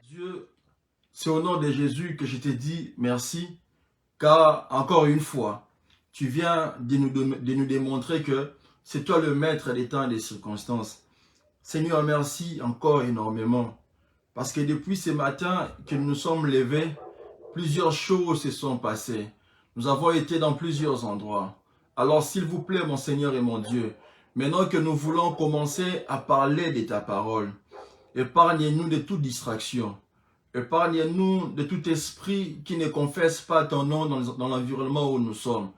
Dieu, c'est au nom de Jésus que je te dis merci, car encore une fois, tu viens de nous démontrer que c'est toi le maître des temps et des circonstances. Seigneur, merci encore énormément, parce que depuis ce matin que nous nous sommes levés, plusieurs choses se sont passées. Nous avons été dans plusieurs endroits. Alors s'il vous plaît, mon Seigneur et mon Dieu, maintenant que nous voulons commencer à parler de ta parole, épargne-nous de toute distraction. Épargne-nous de tout esprit qui ne confesse pas ton nom dans l'environnement où nous sommes.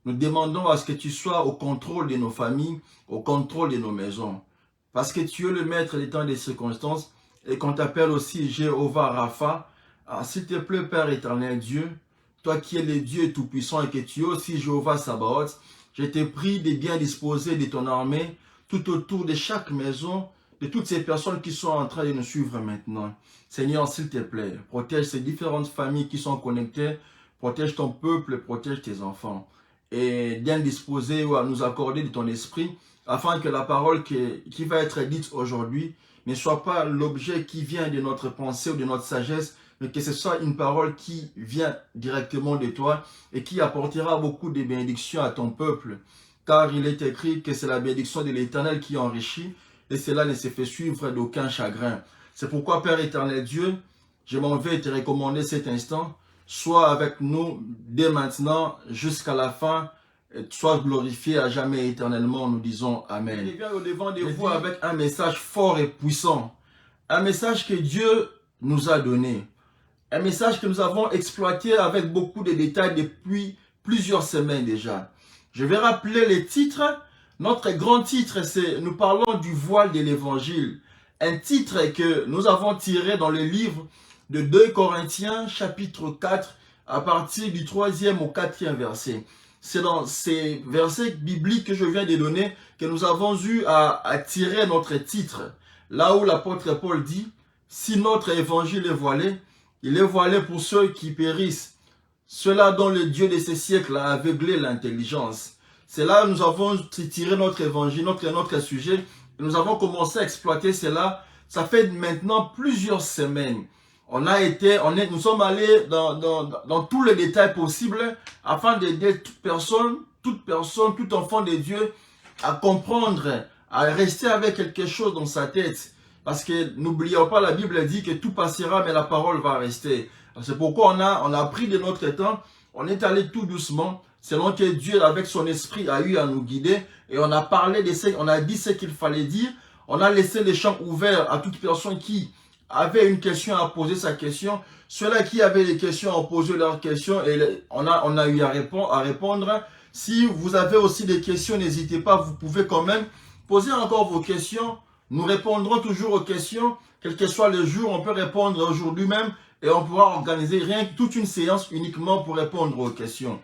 Nous demandons à ce que tu sois au contrôle de nos familles, au contrôle de nos maisons. Parce que tu es le maître des temps et des circonstances et qu'on t'appelle aussi Jéhovah Rapha. S'il te plaît, Père éternel Dieu, toi qui es le Dieu tout-puissant et que tu es aussi Jéhovah Sabaoth, je te prie de bien disposer de ton armée tout autour de chaque maison, de toutes ces personnes qui sont en train de nous suivre maintenant. Seigneur, s'il te plaît, protège ces différentes familles qui sont connectées, protège ton peuple, protège tes enfants. Et bien disposer ou à nous accorder de ton esprit, afin que la parole qui va être dite aujourd'hui ne soit pas l'objet qui vient de notre pensée ou de notre sagesse, mais que ce soit une parole qui vient directement de toi et qui apportera beaucoup de bénédictions à ton peuple. Car il est écrit que c'est la bénédiction de l'Éternel qui enrichit et cela ne se fait suivre d'aucun chagrin. C'est pourquoi, Père éternel Dieu, je m'en vais te recommander cet instant. Sois avec nous dès maintenant jusqu'à la fin. Sois glorifié à jamais éternellement, nous disons Amen. Je viens au devant de vous avec un message fort et puissant. Un message que Dieu nous a donné. Un message que nous avons exploité avec beaucoup de détails depuis plusieurs semaines déjà. Je vais rappeler les titres. Notre grand titre, c'est « Nous parlons du voile de l'évangile ». Un titre que nous avons tiré dans le livre de 2 Corinthiens, chapitre 4, à partir du 3e au 4e verset. C'est dans ces versets bibliques que je viens de donner que nous avons eu à tirer notre titre. Là où l'apôtre Paul dit « Si notre évangile est voilé, il est voilé pour ceux qui périssent, ceux-là dont le Dieu de ces siècles a aveuglé l'intelligence. » C'est là où nous avons tiré notre évangile, notre sujet. Et nous avons commencé à exploiter cela. Ça fait maintenant plusieurs semaines. Nous sommes allés dans tous les détails possibles afin d'aider tout enfant de Dieu à comprendre, à rester avec quelque chose dans sa tête. Parce que n'oublions pas, la Bible dit que tout passera, mais la parole va rester. C'est pourquoi on a pris de notre temps, on est allé tout doucement, selon que Dieu, avec son esprit, a eu à nous guider. Et on a parlé on a dit ce qu'il fallait dire. On a laissé les champs ouverts à toute personne qui avait une question à poser sa question. Ceux-là qui avaient des questions à poser leurs questions, et on a eu à répondre. Si vous avez aussi des questions, n'hésitez pas, vous pouvez quand même poser encore vos questions. Nous répondrons toujours aux questions, quel que soit le jour. On peut répondre aujourd'hui même et on pourra organiser toute une séance uniquement pour répondre aux questions.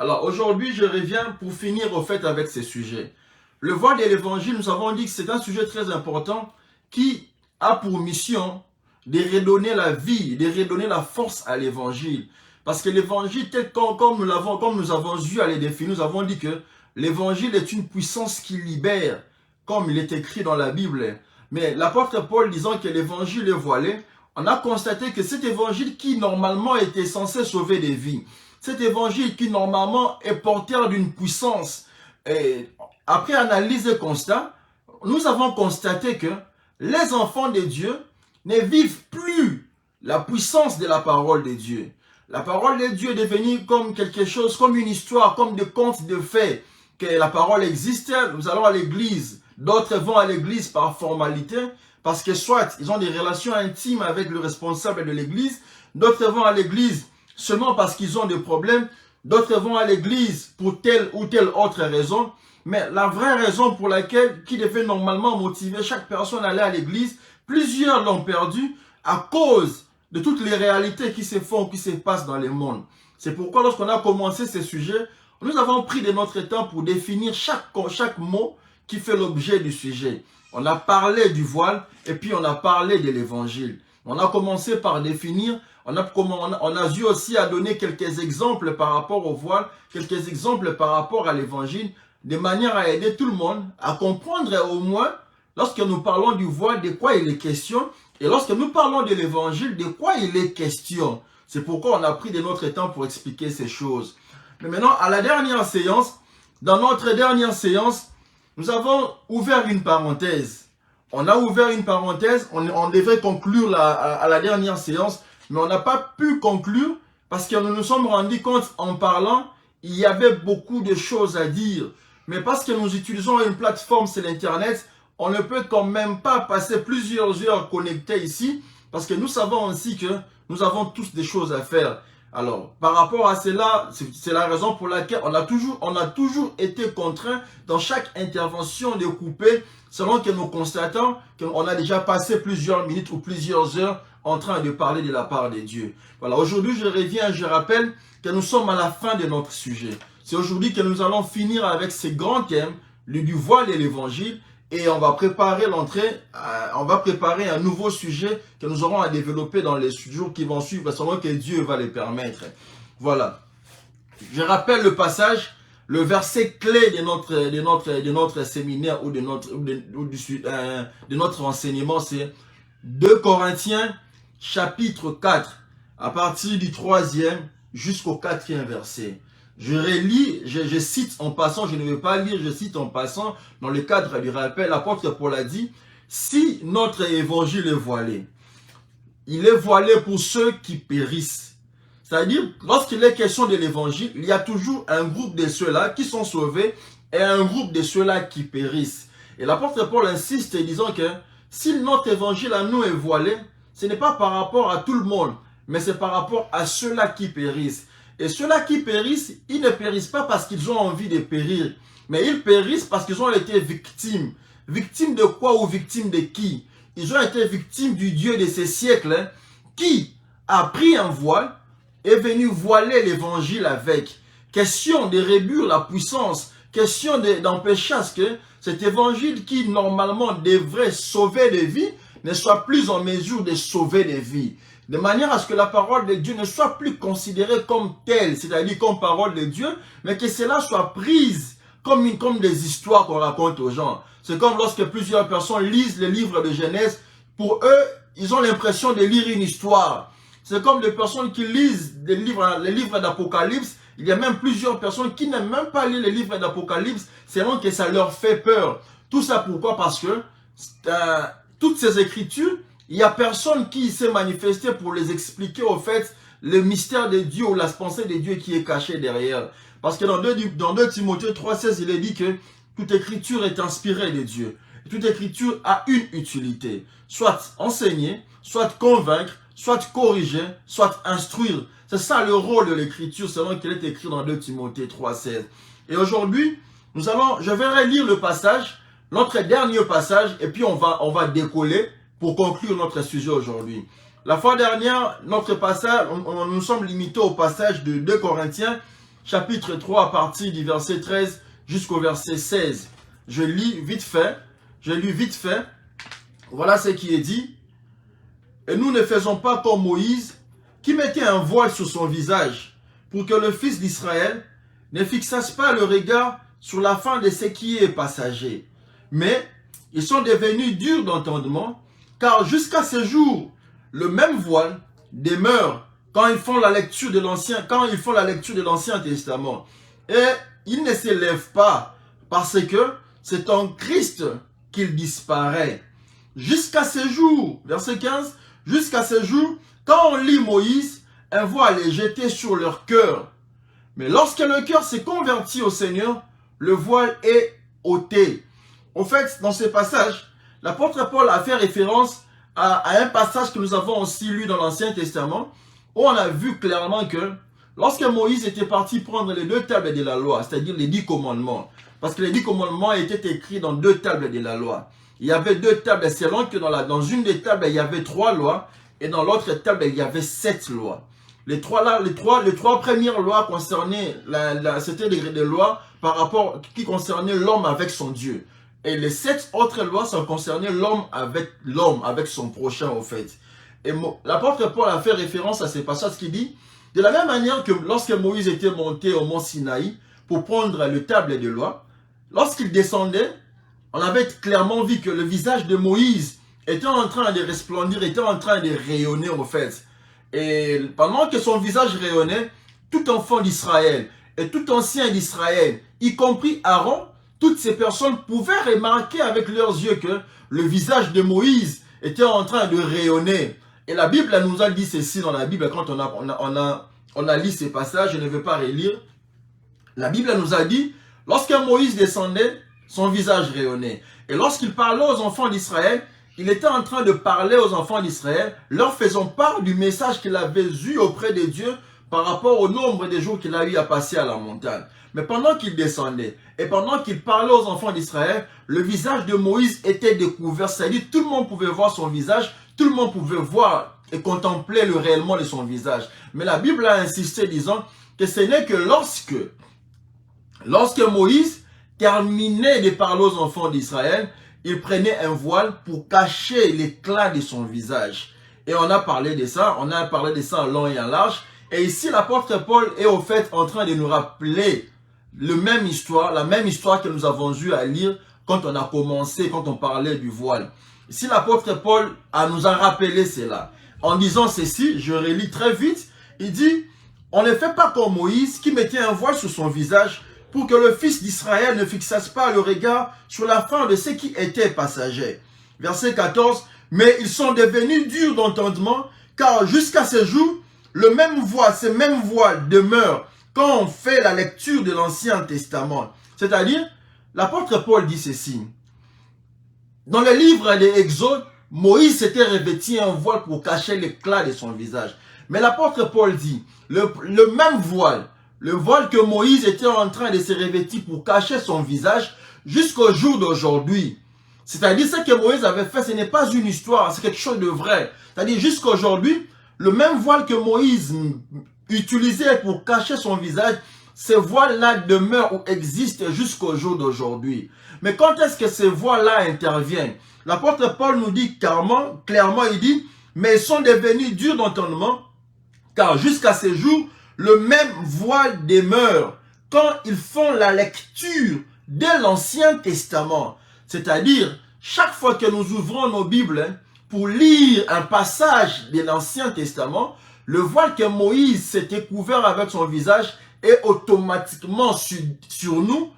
Alors aujourd'hui, je reviens pour finir au fait avec ces sujets. Le voile de l'évangile, nous avons dit que c'est un sujet très important qui a pour mission de redonner la vie, de redonner la force à l'évangile. Parce que l'évangile, comme nous avons eu à les définir, nous avons dit que l'évangile est une puissance qui libère, comme il est écrit dans la Bible. Mais l'apôtre Paul disant que l'évangile est voilé, on a constaté que cet évangile qui normalement était censé sauver des vies, cet évangile qui normalement est porteur d'une puissance, et après analyse et constat, nous avons constaté que les enfants de Dieu ne vivent plus la puissance de la parole de Dieu. La parole de Dieu est devenue comme quelque chose, comme une histoire, comme des contes de faits, que la parole existe, nous allons à l'église, d'autres vont à l'église par formalité, parce que soit ils ont des relations intimes avec le responsable de l'église, d'autres vont à l'église seulement parce qu'ils ont des problèmes, d'autres vont à l'église pour telle ou telle autre raison. Mais la vraie raison pour laquelle, qui devait normalement motiver chaque personne à aller à l'église, plusieurs l'ont perdu à cause de toutes les réalités qui se font, qui se passent dans le monde. C'est pourquoi lorsqu'on a commencé ces sujets, nous avons pris de notre temps pour définir chaque mot qui fait l'objet du sujet. on a parlé du voile et puis on a parlé de l'évangile. On a commencé par définir, on a vu aussi à donner quelques exemples par rapport au voile, quelques exemples par rapport à l'évangile, de manière à aider tout le monde à comprendre au moins, lorsque nous parlons du voile, de quoi il est question, et lorsque nous parlons de l'évangile, de quoi il est question. C'est pourquoi on a pris de notre temps pour expliquer ces choses. Mais maintenant, à la dernière séance, dans notre dernière séance, nous avons ouvert une parenthèse. On a ouvert une parenthèse, on devait conclure à la dernière séance, mais on n'a pas pu conclure parce que nous nous sommes rendus compte en parlant, il y avait beaucoup de choses à dire. Mais parce que nous utilisons une plateforme sur l'Internet, on ne peut quand même pas passer plusieurs heures connectés ici parce que nous savons aussi que nous avons tous des choses à faire. Alors, par rapport à cela, c'est la raison pour laquelle on a toujours été contraint dans chaque intervention de couper selon que nous constatons qu'on a déjà passé plusieurs minutes ou plusieurs heures en train de parler de la part de Dieu. Voilà, aujourd'hui je reviens, je rappelle que nous sommes à la fin de notre sujet. C'est aujourd'hui que nous allons finir avec ces grands thèmes, du voile et l'évangile. Et on va préparer l'entrée, on va préparer un nouveau sujet que nous aurons à développer dans les jours qui vont suivre, selon que Dieu va les permettre. Voilà. Je rappelle le passage, le verset clé de notre séminaire ou de notre enseignement, c'est 2 Corinthiens chapitre 4, à partir du 3e jusqu'au 4e verset. Je relis, je cite en passant, je ne vais pas lire, je cite en passant, dans le cadre du rappel, l'apôtre Paul a dit, si notre évangile est voilé, il est voilé pour ceux qui périssent. C'est-à-dire, lorsqu'il est question de l'évangile, il y a toujours un groupe de ceux-là qui sont sauvés et un groupe de ceux-là qui périssent. Et l'apôtre Paul insiste disant que si notre évangile à nous est voilé, ce n'est pas par rapport à tout le monde, mais c'est par rapport à ceux-là qui périssent. Et ceux-là qui périssent, ils ne périssent pas parce qu'ils ont envie de périr, mais ils périssent parce qu'ils ont été victimes. Victimes de quoi ou victimes de qui? Ils ont été victimes du Dieu de ces siècles qui a pris un voile et est venu voiler l'évangile avec. Question de réduire la puissance, question d'empêcher à ce que cet évangile qui normalement devrait sauver des vies ne soit plus en mesure de sauver des vies. De manière à ce que la parole de Dieu ne soit plus considérée comme telle, c'est-à-dire comme parole de Dieu, mais que cela soit prise comme des histoires qu'on raconte aux gens. C'est comme lorsque plusieurs personnes lisent les livres de Genèse, pour eux, ils ont l'impression de lire une histoire. C'est comme les personnes qui lisent les livres d'Apocalypse. Il y a même plusieurs personnes qui n'aiment même pas lire les livres d'Apocalypse, selon que ça leur fait peur. Tout ça pourquoi? Parce que toutes ces écritures, il n'y a personne qui s'est manifesté pour les expliquer au fait le mystère de Dieu ou la pensée de Dieu qui est cachée derrière. Parce que dans 2 Timothée 3,16, il est dit que toute écriture est inspirée de Dieu. Et toute écriture a une utilité. Soit enseigner, soit convaincre, soit corriger, soit instruire. C'est ça le rôle de l'écriture selon qu'il est écrit dans 2 Timothée 3,16. Et aujourd'hui, je vais relire le passage, notre dernier passage, et puis on va décoller pour conclure notre sujet aujourd'hui. La fois dernière, notre passage, nous sommes limités au passage de 2 Corinthiens, chapitre 3, à partir du verset 13 jusqu'au verset 16. Je lis vite fait. Voilà ce qui est dit. Et nous ne faisons pas comme Moïse, qui mettait un voile sur son visage, pour que le fils d'Israël ne fixasse pas le regard sur la fin de ce qui est passager. Mais ils sont devenus durs d'entendement, car jusqu'à ce jour, le même voile demeure quand ils font la lecture de l'Ancien Testament. Et ils ne s'élèvent pas parce que c'est en Christ qu'il disparaît. Jusqu'à ce jour, verset 15, jusqu'à ce jour, quand on lit Moïse, un voile est jeté sur leur cœur. Mais lorsque le cœur s'est converti au Seigneur, le voile est ôté. En fait, dans ce passage, l'apôtre Paul a fait référence à un passage que nous avons aussi lu dans l'Ancien Testament, où on a vu clairement que lorsque Moïse était parti prendre les 2 tables de la loi, c'est-à-dire les 10 commandements, parce que les 10 commandements étaient écrits dans 2 tables de la loi. Il y avait 2 tables, selon que dans une des tables, il y avait 3 lois, et dans l'autre table, il y avait 7 lois. Les trois premières lois concernaient, c'était des lois qui concernaient l'homme avec son Dieu. Et les 7 autres lois, ça concernait l'homme, avec son prochain, au fait. Et l'apôtre Paul a fait référence à ces passages qui dit, de la même manière que lorsque Moïse était monté au mont Sinaï pour prendre le tablette de loi, lorsqu'il descendait, on avait clairement vu que le visage de Moïse était en train de resplendir, était en train de rayonner, au fait. Et pendant que son visage rayonnait, tout enfant d'Israël et tout ancien d'Israël, y compris Aaron, toutes ces personnes pouvaient remarquer avec leurs yeux que le visage de Moïse était en train de rayonner. Et la Bible nous a dit ceci dans la Bible, quand on a lu ces passages, je ne vais pas relire. La Bible nous a dit, lorsque Moïse descendait, son visage rayonnait. Et lorsqu'il parlait aux enfants d'Israël, il était en train de parler aux enfants d'Israël, leur faisant part du message qu'il avait eu auprès de Dieu par rapport au nombre de jours qu'il a eu à passer à la montagne. Mais pendant qu'il descendait et pendant qu'il parlait aux enfants d'Israël, le visage de Moïse était découvert. C'est-à-dire tout le monde pouvait voir son visage, tout le monde pouvait voir et contempler le réellement de son visage. Mais la Bible a insisté disant que ce n'est que lorsque Moïse terminait de parler aux enfants d'Israël, il prenait un voile pour cacher l'éclat de son visage. Et on a parlé de ça en long et en large. Et ici, l'apôtre Paul est au fait en train de nous rappeler la même histoire que nous avons eu à lire quand on a commencé, quand on parlait du voile. Ici, l'apôtre Paul nous a rappelé cela. En disant ceci, je relis très vite, il dit, on ne fait pas comme Moïse qui mettait un voile sur son visage pour que le fils d'Israël ne fixasse pas le regard sur la fin de ceux qui étaient passagers. Verset 14, mais ils sont devenus durs d'entendement, car jusqu'à ce jour, ces mêmes voiles demeurent quand on fait la lecture de l'Ancien Testament. C'est-à-dire, l'apôtre Paul dit ceci. Dans le livre de Exode, Moïse s'était revêtu un voile pour cacher l'éclat de son visage. Mais l'apôtre Paul dit, le même voile, le voile que Moïse était en train de se revêtir pour cacher son visage jusqu'au jour d'aujourd'hui. C'est-à-dire, ce que Moïse avait fait, ce n'est pas une histoire, c'est quelque chose de vrai. C'est-à-dire, jusqu'à aujourd'hui, le même voile que Moïse utilisait pour cacher son visage, ces voiles-là demeurent ou existent jusqu'au jour d'aujourd'hui. Mais quand est-ce que ces voiles-là interviennent? L'apôtre Paul nous dit clairement, il dit, mais ils sont devenus durs d'entendement, car jusqu'à ce jour, le même voile demeure quand ils font la lecture de l'Ancien Testament. C'est-à-dire, chaque fois que nous ouvrons nos Bibles pour lire un passage de l'Ancien Testament, le voile que Moïse s'était couvert avec son visage est automatiquement sur nous,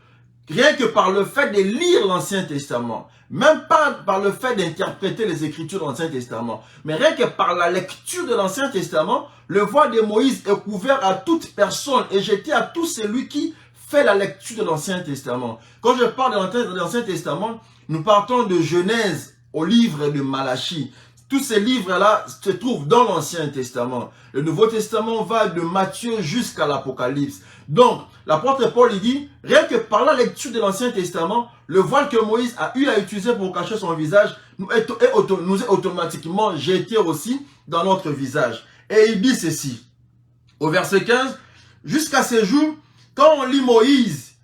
rien que par le fait de lire l'Ancien Testament. Même pas par le fait d'interpréter les Écritures de l'Ancien Testament, mais rien que par la lecture de l'Ancien Testament, le voile de Moïse est couvert à toute personne et jeté à tout celui qui fait la lecture de l'Ancien Testament. Quand je parle de l'Ancien Testament, nous partons de Genèse au livre de Malachie. Tous ces livres-là se trouvent dans l'Ancien Testament. Le Nouveau Testament va de Matthieu jusqu'à l'Apocalypse. Donc, l'apôtre Paul dit, rien que par la lecture de l'Ancien Testament, le voile que Moïse a eu à utiliser pour cacher son visage nous est automatiquement jeté aussi dans notre visage. Et il dit ceci, au verset 15, jusqu'à ce jour, quand on lit Moïse,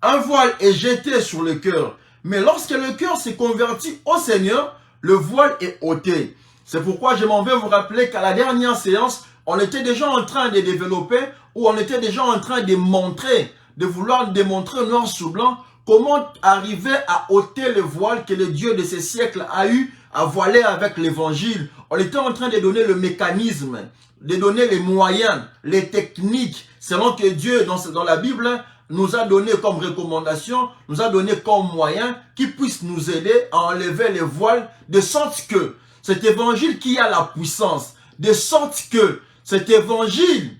un voile est jeté sur le cœur. Mais lorsque le cœur s'est converti au Seigneur, le voile est ôté. C'est pourquoi je m'en vais vous rappeler qu'à la dernière séance, on était déjà en train de développer ou on était déjà en train de montrer, de vouloir démontrer noir sur blanc comment arriver à ôter le voile que le Dieu de ces siècles a eu à voiler avec l'évangile. On était en train de donner le mécanisme, de donner les moyens, les techniques, selon que Dieu, dans la Bible, nous a donné comme recommandation, nous a donné comme moyen qui puisse nous aider à enlever les voiles, de sorte que cet évangile qui a la puissance, de sorte que cet évangile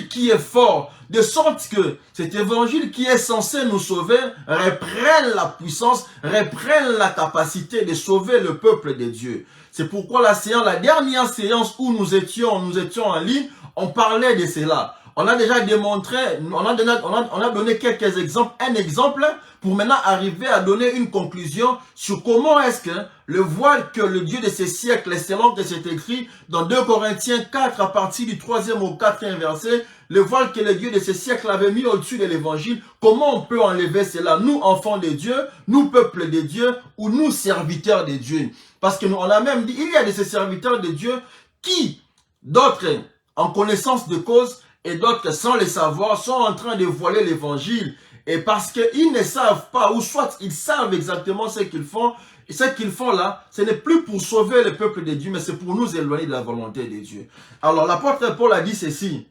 qui est fort, de sorte que cet évangile qui est censé nous sauver reprenne la puissance, reprenne la capacité de sauver le peuple de Dieu. C'est pourquoi la dernière séance où nous étions en ligne, on parlait de cela. on a déjà démontré, on a donné quelques exemples, un exemple, pour maintenant arriver à donner une conclusion sur comment est-ce que le voile que le Dieu de ces siècles, selon que c'est écrit dans 2 Corinthiens 4, à partir du 3e au 4e verset, le voile que le Dieu de ces siècles avait mis au-dessus de l'évangile, comment on peut enlever cela, nous enfants de Dieu, nous peuple de Dieu, ou nous serviteurs de Dieu. Parce que nous, on a même dit, il y a de ces serviteurs de Dieu qui, d'autres en connaissance de cause et d'autres sans le savoir, sont en train de voiler l'évangile. Et parce qu'ils ne savent pas, ou soit ils savent exactement ce qu'ils font, et ce qu'ils font là, ce n'est plus pour sauver le peuple de Dieu, mais c'est pour nous éloigner de la volonté de Dieu. Alors l'apôtre Paul a dit ceci: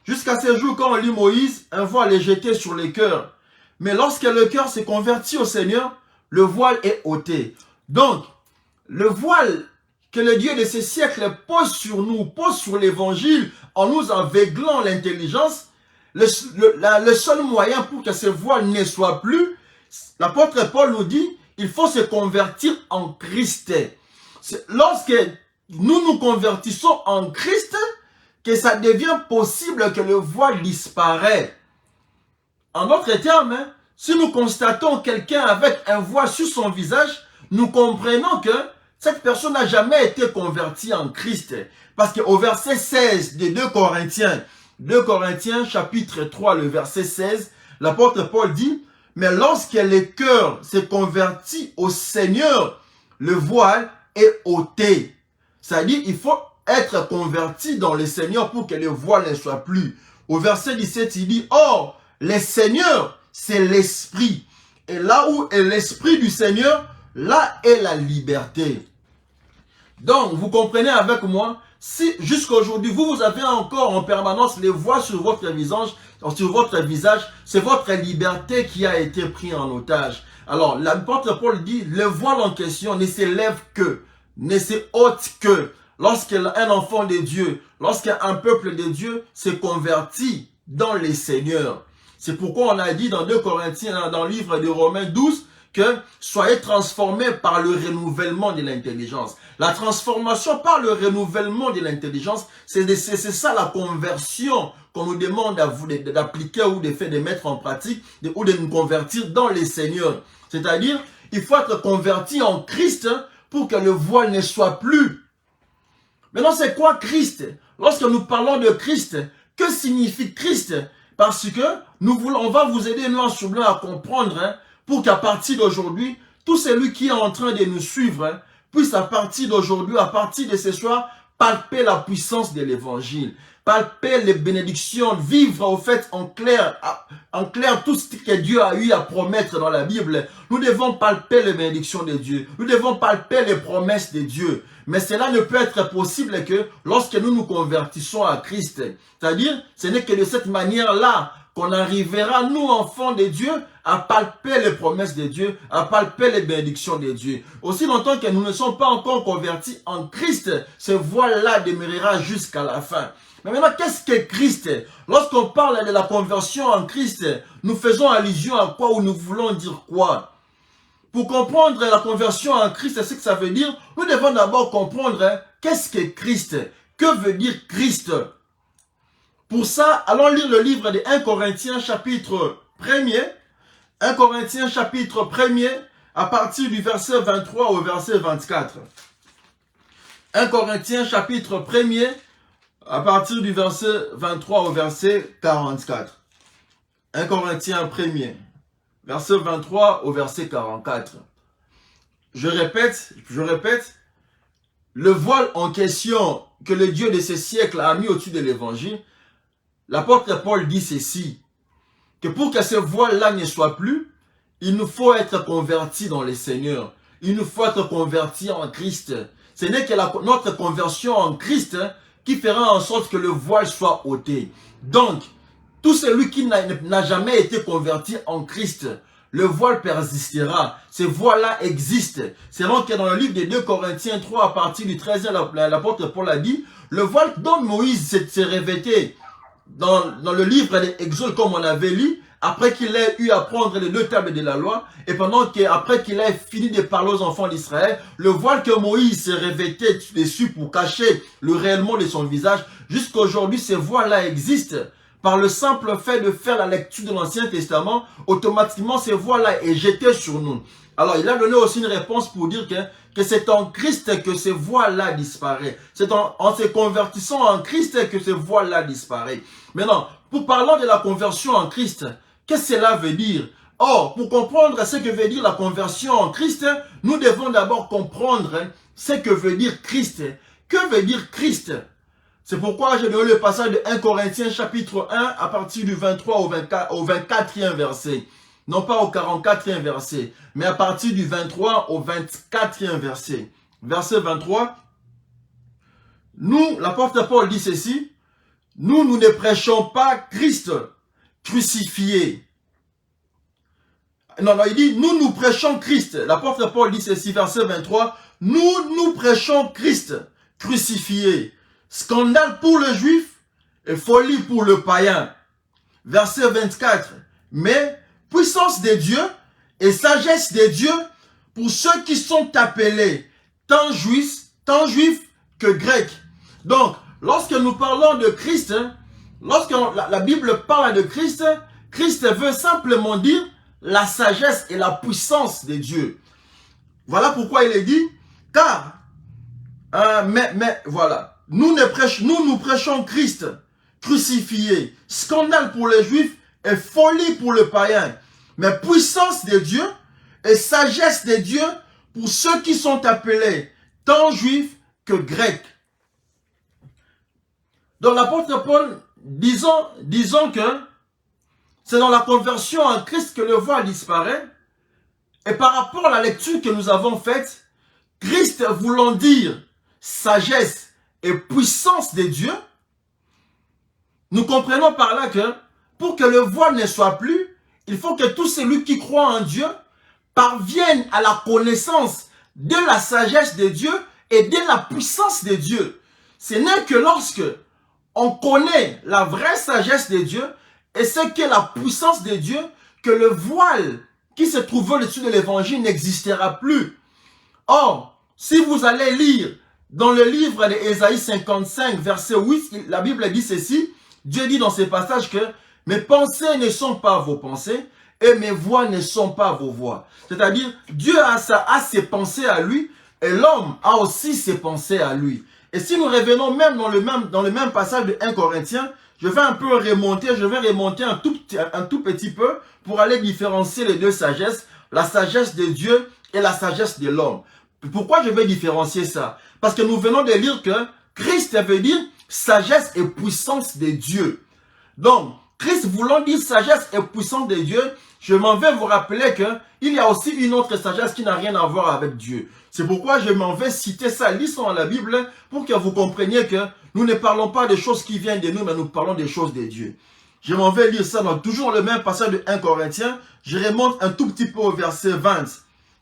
jusqu'à ce jour, quand on lit Moïse, un voile est jeté sur les cœurs. Mais lorsque le cœur s'est converti au Seigneur, le voile est ôté. Donc, le voile que le Dieu de ces siècles pose sur nous, pose sur l'évangile, en nous aveuglant l'intelligence, le seul moyen pour que ce voile ne soit plus, l'apôtre Paul nous dit, il faut se convertir en Christ. Lorsque nous nous convertissons en Christ, que ça devient possible que le voile disparaît. En d'autres termes, si nous constatons quelqu'un avec un voile sur son visage, nous comprenons que cette personne n'a jamais été convertie en Christ. Parce qu'au verset 16 de 2 Corinthiens chapitre 3, le verset 16, l'apôtre Paul dit, mais lorsque le cœur s'est converti au Seigneur, le voile est ôté. C'est-à-dire, il faut être converti dans le Seigneur pour que le voile ne soit plus. Au verset 17, il dit, or, le Seigneur, c'est l'Esprit. Et là où est l'Esprit du Seigneur, là est la liberté. Donc, vous comprenez avec moi, si jusqu'à aujourd'hui, vous avez encore en permanence les voiles sur votre visage, c'est votre liberté qui a été prise en otage. Alors, l'apôtre Paul dit, le voile en question ne s'élève que, ne se ôte que, lorsqu'un enfant de Dieu, lorsqu'un peuple de Dieu se convertit dans les seigneurs. C'est pourquoi on a dit dans 2 Corinthiens, dans le livre de Romains 12, que soyez transformés par le renouvellement de l'intelligence. La transformation par le renouvellement de l'intelligence, c'est ça la conversion qu'on nous demande d'appliquer ou de mettre en pratique ou de nous convertir dans les seigneurs. C'est-à-dire, il faut être converti en Christ pour que le voile ne soit plus. Maintenant, c'est quoi Christ? Lorsque nous parlons de Christ, que signifie Christ? Parce que on va vous aider noir sur blanc à comprendre, pour qu'à partir d'aujourd'hui, tout celui qui est en train de nous suivre puisse à partir d'aujourd'hui, à partir de ce soir, palper la puissance de l'évangile, palper les bénédictions, vivre au fait en clair tout ce que Dieu a eu à promettre dans la Bible. Nous devons palper les bénédictions de Dieu, nous devons palper les promesses de Dieu. Mais cela ne peut être possible que lorsque nous nous convertissons à Christ. C'est-à-dire, ce n'est que de cette manière-là qu'on arrivera, nous enfants de Dieu, à palper les promesses de Dieu, à palper les bénédictions de Dieu. Aussi longtemps que nous ne sommes pas encore convertis en Christ, ce voile-là demeurera jusqu'à la fin. Mais maintenant, qu'est-ce que Christ? Lorsqu'on parle de la conversion en Christ, nous faisons allusion à quoi ou nous voulons dire quoi? Pour comprendre la conversion en Christ, c'est ce que ça veut dire, nous devons d'abord comprendre qu'est-ce que Christ? Que veut dire Christ? Pour ça, allons lire le livre de 1 Corinthiens chapitre 1er. 1 Corinthiens chapitre 1er, à partir du verset 23 au verset 24. 1 Corinthiens chapitre 1er, à partir du verset 23 au verset 44. 1 Corinthiens 1er, verset 23 au verset 44. Je répète, le voile en question que le Dieu de ces siècles a mis au-dessus de l'évangile, l'apôtre Paul dit ceci, que pour que ce voile-là ne soit plus, il nous faut être convertis dans le Seigneur. Il nous faut être convertis en Christ. Ce n'est que notre conversion en Christ qui fera en sorte que le voile soit ôté. Donc, tout celui qui n'a jamais été converti en Christ, le voile persistera. Ce voile-là existe. C'est donc que dans le livre de 2 Corinthiens 3, à partir du 13e, l'apôtre Paul a dit, le voile dont Moïse s'est revêté dans le livre des Exodes, comme on avait lu, après qu'il ait eu à prendre les 2 tables de la loi, et après qu'il ait fini de parler aux enfants d'Israël, le voile que Moïse s'est revêté dessus pour cacher le réellement de son visage, jusqu'à aujourd'hui, ce voile-là existe. par le simple fait de faire la lecture de l'Ancien Testament, automatiquement ces voies-là est jetée sur nous. Alors il a donné aussi une réponse pour dire que c'est en Christ que ces voies-là disparaissent. C'est en se convertissant en Christ que ces voies-là disparaissent. Maintenant, pour parler de la conversion en Christ, qu'est-ce que cela veut dire? Or, pour comprendre ce que veut dire la conversion en Christ, nous devons d'abord comprendre ce que veut dire Christ. Que veut dire Christ? C'est pourquoi j'ai donné le passage de 1 Corinthiens chapitre 1 à partir du 23 au 24e verset. Non pas au 44e verset, mais à partir du 23 au 24e verset. Verset 23. Nous, l'apôtre Paul dit ceci, nous ne prêchons pas Christ crucifié. Non, il dit, nous prêchons Christ. L'apôtre Paul dit ceci, verset 23, nous prêchons Christ crucifié. Scandale pour le juif et folie pour le païen. Verset 24, mais puissance de Dieu et sagesse de Dieu pour ceux qui sont appelés, tant juifs que grecs. Donc, lorsque nous parlons de Christ, lorsque la Bible parle de Christ, Christ veut simplement dire la sagesse et la puissance de Dieu. Voilà pourquoi il est dit, car, voilà, nous prêchons Christ crucifié, scandale pour les juifs et folie pour le païen, mais puissance de Dieu et sagesse de Dieu pour ceux qui sont appelés, tant juifs que grecs. Donc l'apôtre Paul, disons que c'est dans la conversion en Christ que le voile disparaît. Et par rapport à la lecture que nous avons faite, Christ voulant dire sagesse et puissance de Dieu, nous comprenons par là que pour que le voile ne soit plus, il faut que tout celui qui croit en Dieu parvienne à la connaissance de la sagesse de Dieu et de la puissance de Dieu. Ce n'est que lorsque on connaît la vraie sagesse de Dieu et ce qu'est la puissance de Dieu que le voile qui se trouve au-dessus de l'évangile n'existera plus. Or, si vous allez lire dans le livre d'Ésaïe 55, verset 8, la Bible dit ceci, Dieu dit dans ce passage que « Mes pensées ne sont pas vos pensées et mes voix ne sont pas vos voix. » C'est-à-dire, Dieu a ses pensées à lui et l'homme a aussi ses pensées à lui. Et si nous revenons même dans le même passage de 1 Corinthiens, je vais un peu remonter, un tout petit peu pour aller différencier les deux sagesses, la sagesse de Dieu et la sagesse de l'homme. Pourquoi je vais différencier ça? Parce que nous venons de lire que Christ veut dire sagesse et puissance de Dieu. Donc, Christ voulant dire sagesse et puissance de Dieu, je m'en vais vous rappeler qu'il y a aussi une autre sagesse qui n'a rien à voir avec Dieu. C'est pourquoi je m'en vais citer ça, lisons dans la Bible, pour que vous compreniez que nous ne parlons pas des choses qui viennent de nous, mais nous parlons des choses de Dieu. Je m'en vais lire ça dans toujours le même passage de 1 Corinthiens. Je remonte un tout petit peu au verset 20.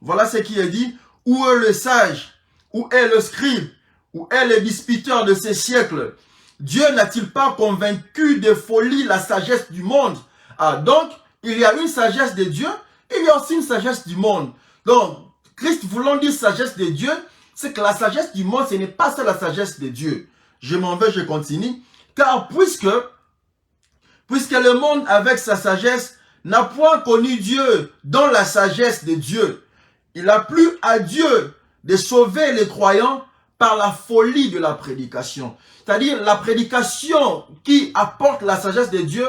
Voilà ce qui est dit. Où est le sage? Où est le scribe? Où est le disputeur de ces siècles? Dieu n'a-t-il pas convaincu de folie la sagesse du monde? Ah, donc, il y a une sagesse de Dieu, il y a aussi une sagesse du monde. Donc, Christ voulant dire sagesse de Dieu, c'est que la sagesse du monde, ce n'est pas ça la sagesse de Dieu. Je m'en vais, je continue. Car puisque le monde avec sa sagesse n'a point connu Dieu dans la sagesse de Dieu, il a plu à Dieu de sauver les croyants par la folie de la prédication. C'est-à-dire la prédication qui apporte la sagesse de Dieu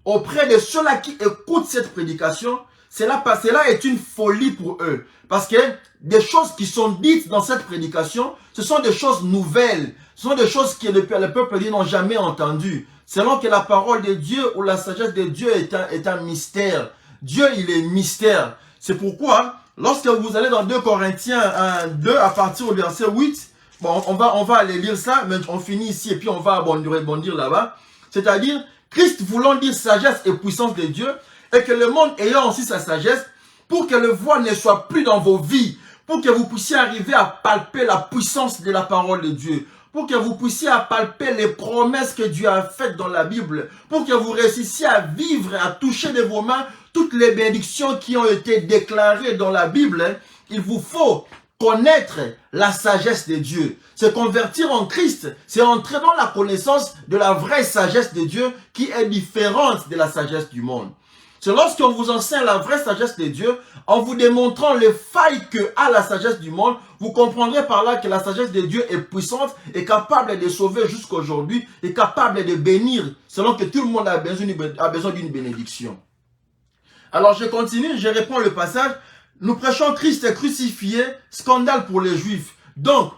auprès de ceux-là qui écoutent cette prédication, cela est une folie pour eux. Parce que des choses qui sont dites dans cette prédication, ce sont des choses nouvelles. Ce sont des choses que le peuple n'ont jamais entendues. Selon que la parole de Dieu ou la sagesse de Dieu est un mystère. Dieu, il est mystère. C'est pourquoi, lorsque vous allez dans 2 Corinthiens 2, à partir du verset 8, bon, on va aller lire ça, mais on finit ici et puis on va rebondir là-bas. C'est-à-dire, Christ voulant dire sagesse et puissance de Dieu, et que le monde ayant aussi sa sagesse, pour que le voile ne soit plus dans vos vies, pour que vous puissiez arriver à palper la puissance de la parole de Dieu, pour que vous puissiez palper les promesses que Dieu a faites dans la Bible, pour que vous réussissiez à vivre, à toucher de vos mains toutes les bénédictions qui ont été déclarées dans la Bible, il vous faut connaître la sagesse de Dieu. Se convertir en Christ, c'est entrer dans la connaissance de la vraie sagesse de Dieu qui est différente de la sagesse du monde. C'est lorsqu'on vous enseigne la vraie sagesse de Dieu, en vous démontrant les failles que a la sagesse du monde, vous comprendrez par là que la sagesse de Dieu est puissante, est capable de sauver jusqu'aujourd'hui, est capable de bénir, selon que tout le monde a besoin d'une bénédiction. Alors je continue, je réponds le passage. Nous prêchons Christ crucifié, scandale pour les Juifs. Donc,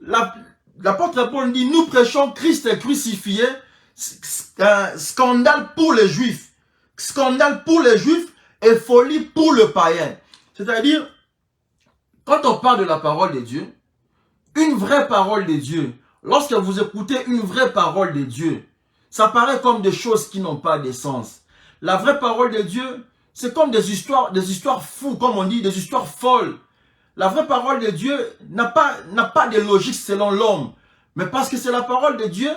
l'apôtre Paul dit, nous prêchons Christ crucifié, scandale pour les Juifs. Scandale pour les Juifs et folie pour le païen. C'est-à-dire, quand on parle de la parole de Dieu, une vraie parole de Dieu, lorsque vous écoutez une vraie parole de Dieu, ça paraît comme des choses qui n'ont pas de sens. La vraie parole de Dieu, c'est comme des histoires fous, comme on dit, des histoires folles. La vraie parole de Dieu n'a pas de logique selon l'homme. Mais parce que c'est la parole de Dieu,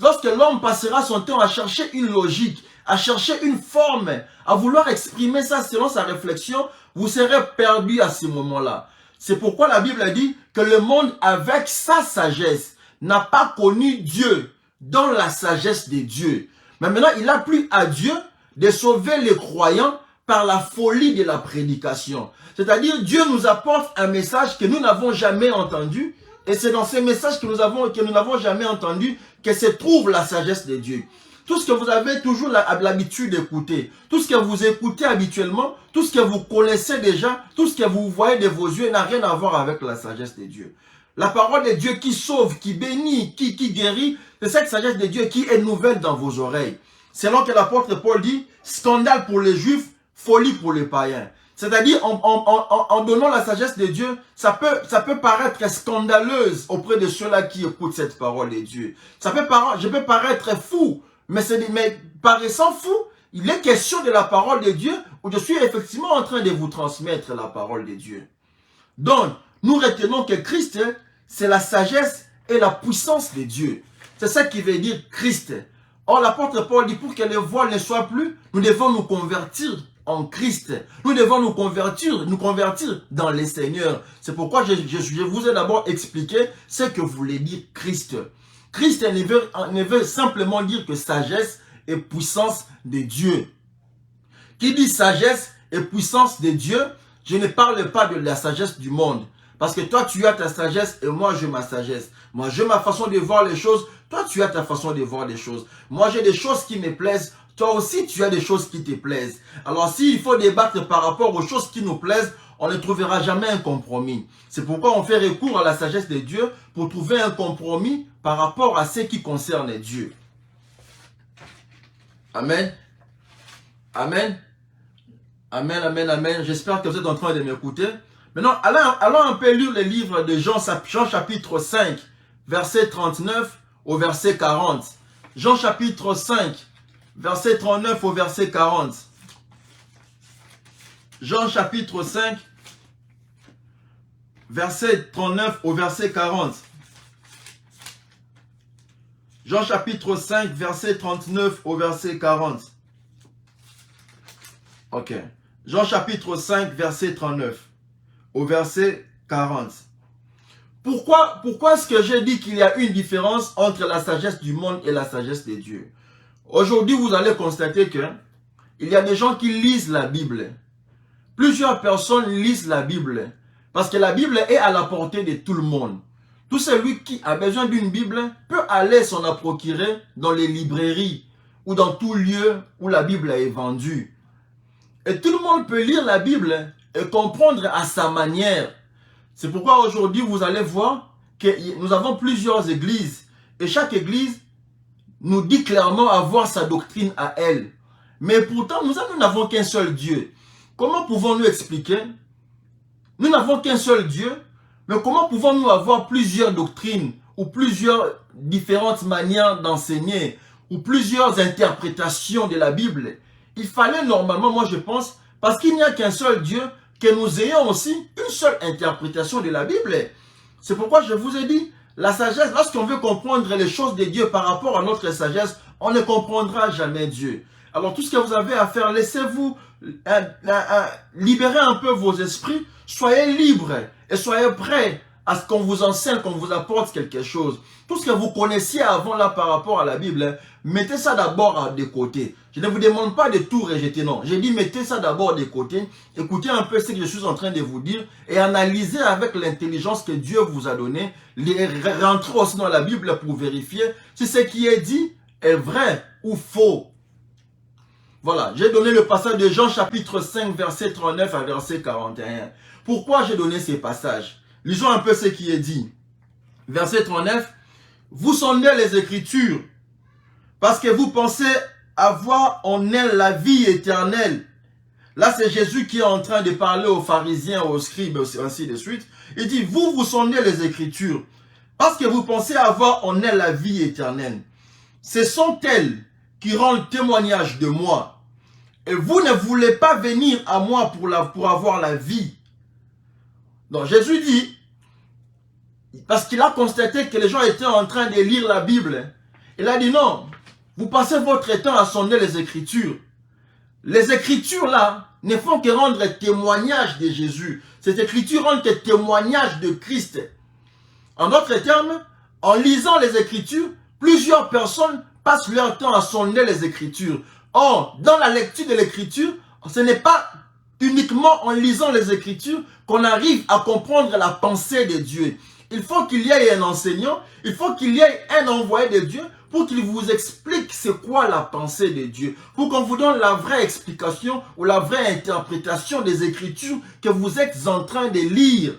lorsque l'homme passera son temps à chercher une logique, à chercher une forme, à vouloir exprimer ça selon sa réflexion, vous serez perdu à ce moment-là. C'est pourquoi la Bible dit que le monde, avec sa sagesse, n'a pas connu Dieu dans la sagesse de Dieu. Mais maintenant, il a plu à Dieu de sauver les croyants par la folie de la prédication. C'est-à-dire, Dieu nous apporte un message que nous n'avons jamais entendu, et c'est dans ces messages que nous n'avons jamais entendu que se trouve la sagesse de Dieu. Tout ce que vous avez toujours l'habitude d'écouter, tout ce que vous écoutez habituellement, tout ce que vous connaissez déjà, tout ce que vous voyez de vos yeux n'a rien à voir avec la sagesse de Dieu. La parole de Dieu qui sauve, qui bénit, qui guérit, c'est cette sagesse de Dieu qui est nouvelle dans vos oreilles. Selon que l'apôtre Paul dit, scandale pour les Juifs, folie pour les païens. C'est-à-dire, en donnant la sagesse de Dieu, ça peut paraître scandaleuse auprès de ceux-là qui écoutent cette parole de Dieu. Je peux paraître fou, mais paraissant fou, il est question de la parole de Dieu où je suis effectivement en train de vous transmettre la parole de Dieu. Donc, nous retenons que Christ, c'est la sagesse et la puissance de Dieu. C'est ça qui veut dire Christ. Or, l'apôtre Paul dit, pour que le voile ne soit plus, nous devons nous convertir en Christ. Nous devons nous convertir dans les Seigneurs. C'est pourquoi je vous ai d'abord expliqué ce que voulait dire Christ. Christ ne veut simplement dire que sagesse et puissance de Dieu. Qui dit sagesse et puissance de Dieu, je ne parle pas de la sagesse du monde. Parce que toi, tu as ta sagesse et moi, j'ai ma sagesse. Moi, j'ai ma façon de voir les choses. Toi, tu as ta façon de voir les choses. Moi, j'ai des choses qui me plaisent. Toi aussi, tu as des choses qui te plaisent. Alors, s'il faut débattre par rapport aux choses qui nous plaisent, on ne trouvera jamais un compromis. C'est pourquoi on fait recours à la sagesse de Dieu pour trouver un compromis par rapport à ce qui concerne Dieu. Amen. Amen. Amen, amen, amen. J'espère que vous êtes en train de m'écouter. Maintenant, allons un peu lire le livre de Jean chapitre 5, verset 39 au verset 40. Jean chapitre 5, verset 39 au verset 40. Jean chapitre 5, verset 39 au verset 40. Jean chapitre 5, verset 39 au verset 40. Ok. Jean chapitre 5, verset 39 au verset 40. Pourquoi est-ce que j'ai dit qu'il y a une différence entre la sagesse du monde et la sagesse de Dieu? Aujourd'hui, vous allez constater que il y a des gens qui lisent la Bible. Plusieurs personnes lisent la Bible parce que la Bible est à la portée de tout le monde. Tout celui qui a besoin d'une Bible peut aller s'en procurer dans les librairies ou dans tout lieu où la Bible est vendue. Et tout le monde peut lire la Bible et comprendre à sa manière. C'est pourquoi aujourd'hui, vous allez voir que nous avons plusieurs églises. Et chaque église nous dit clairement avoir sa doctrine à elle. Mais pourtant, nous n'avons qu'un seul Dieu. Comment pouvons-nous expliquer? Nous n'avons qu'un seul Dieu. Mais comment pouvons-nous avoir plusieurs doctrines ou plusieurs différentes manières d'enseigner ou plusieurs interprétations de la Bible? Il fallait normalement, moi je pense, parce qu'il n'y a qu'un seul Dieu, que nous ayons aussi une seule interprétation de la Bible. C'est pourquoi je vous ai dit, la sagesse, lorsqu'on veut comprendre les choses de Dieu par rapport à notre sagesse, on ne comprendra jamais Dieu. Alors tout ce que vous avez à faire, laissez-vous libérer un peu vos esprits, soyez libres Et soyez prêts à ce qu'on vous enseigne, qu'on vous apporte quelque chose. Tout ce que vous connaissiez avant là par rapport à la Bible, hein, mettez ça d'abord de côté. Je ne vous demande pas de tout rejeter, non. J'ai dit mettez ça d'abord de côté. Écoutez un peu ce que je suis en train de vous dire et analysez avec l'intelligence que Dieu vous a donnée. Rentrez aussi dans la Bible pour vérifier si ce qui est dit est vrai ou faux. Voilà, j'ai donné le passage de Jean chapitre 5, verset 39 à verset 41. Pourquoi j'ai donné ces passages? Lisons un peu ce qui est dit. Verset 39. Vous sondez les Écritures parce que vous pensez avoir en elles la vie éternelle. Là, c'est Jésus qui est en train de parler aux pharisiens, aux scribes, ainsi de suite. Il dit, vous sondez les Écritures parce que vous pensez avoir en elles la vie éternelle. Ce sont elles qui rendent témoignage de moi. Et vous ne voulez pas venir à moi pour avoir la vie. Donc Jésus dit, parce qu'il a constaté que les gens étaient en train de lire la Bible, il a dit non, vous passez votre temps à sonder les Écritures. Les Écritures là ne font que rendre témoignage de Jésus. Ces Écritures rendent que témoignage de Christ. En d'autres termes, en lisant les Écritures, plusieurs personnes passent leur temps à sonder les Écritures. Or, dans la lecture de l'Écriture, ce n'est pas uniquement en lisant les Écritures qu'on arrive à comprendre la pensée de Dieu. Il faut qu'il y ait un enseignant, il faut qu'il y ait un envoyé de Dieu pour qu'il vous explique c'est quoi la pensée de Dieu. Pour qu'on vous donne la vraie explication ou la vraie interprétation des Écritures que vous êtes en train de lire.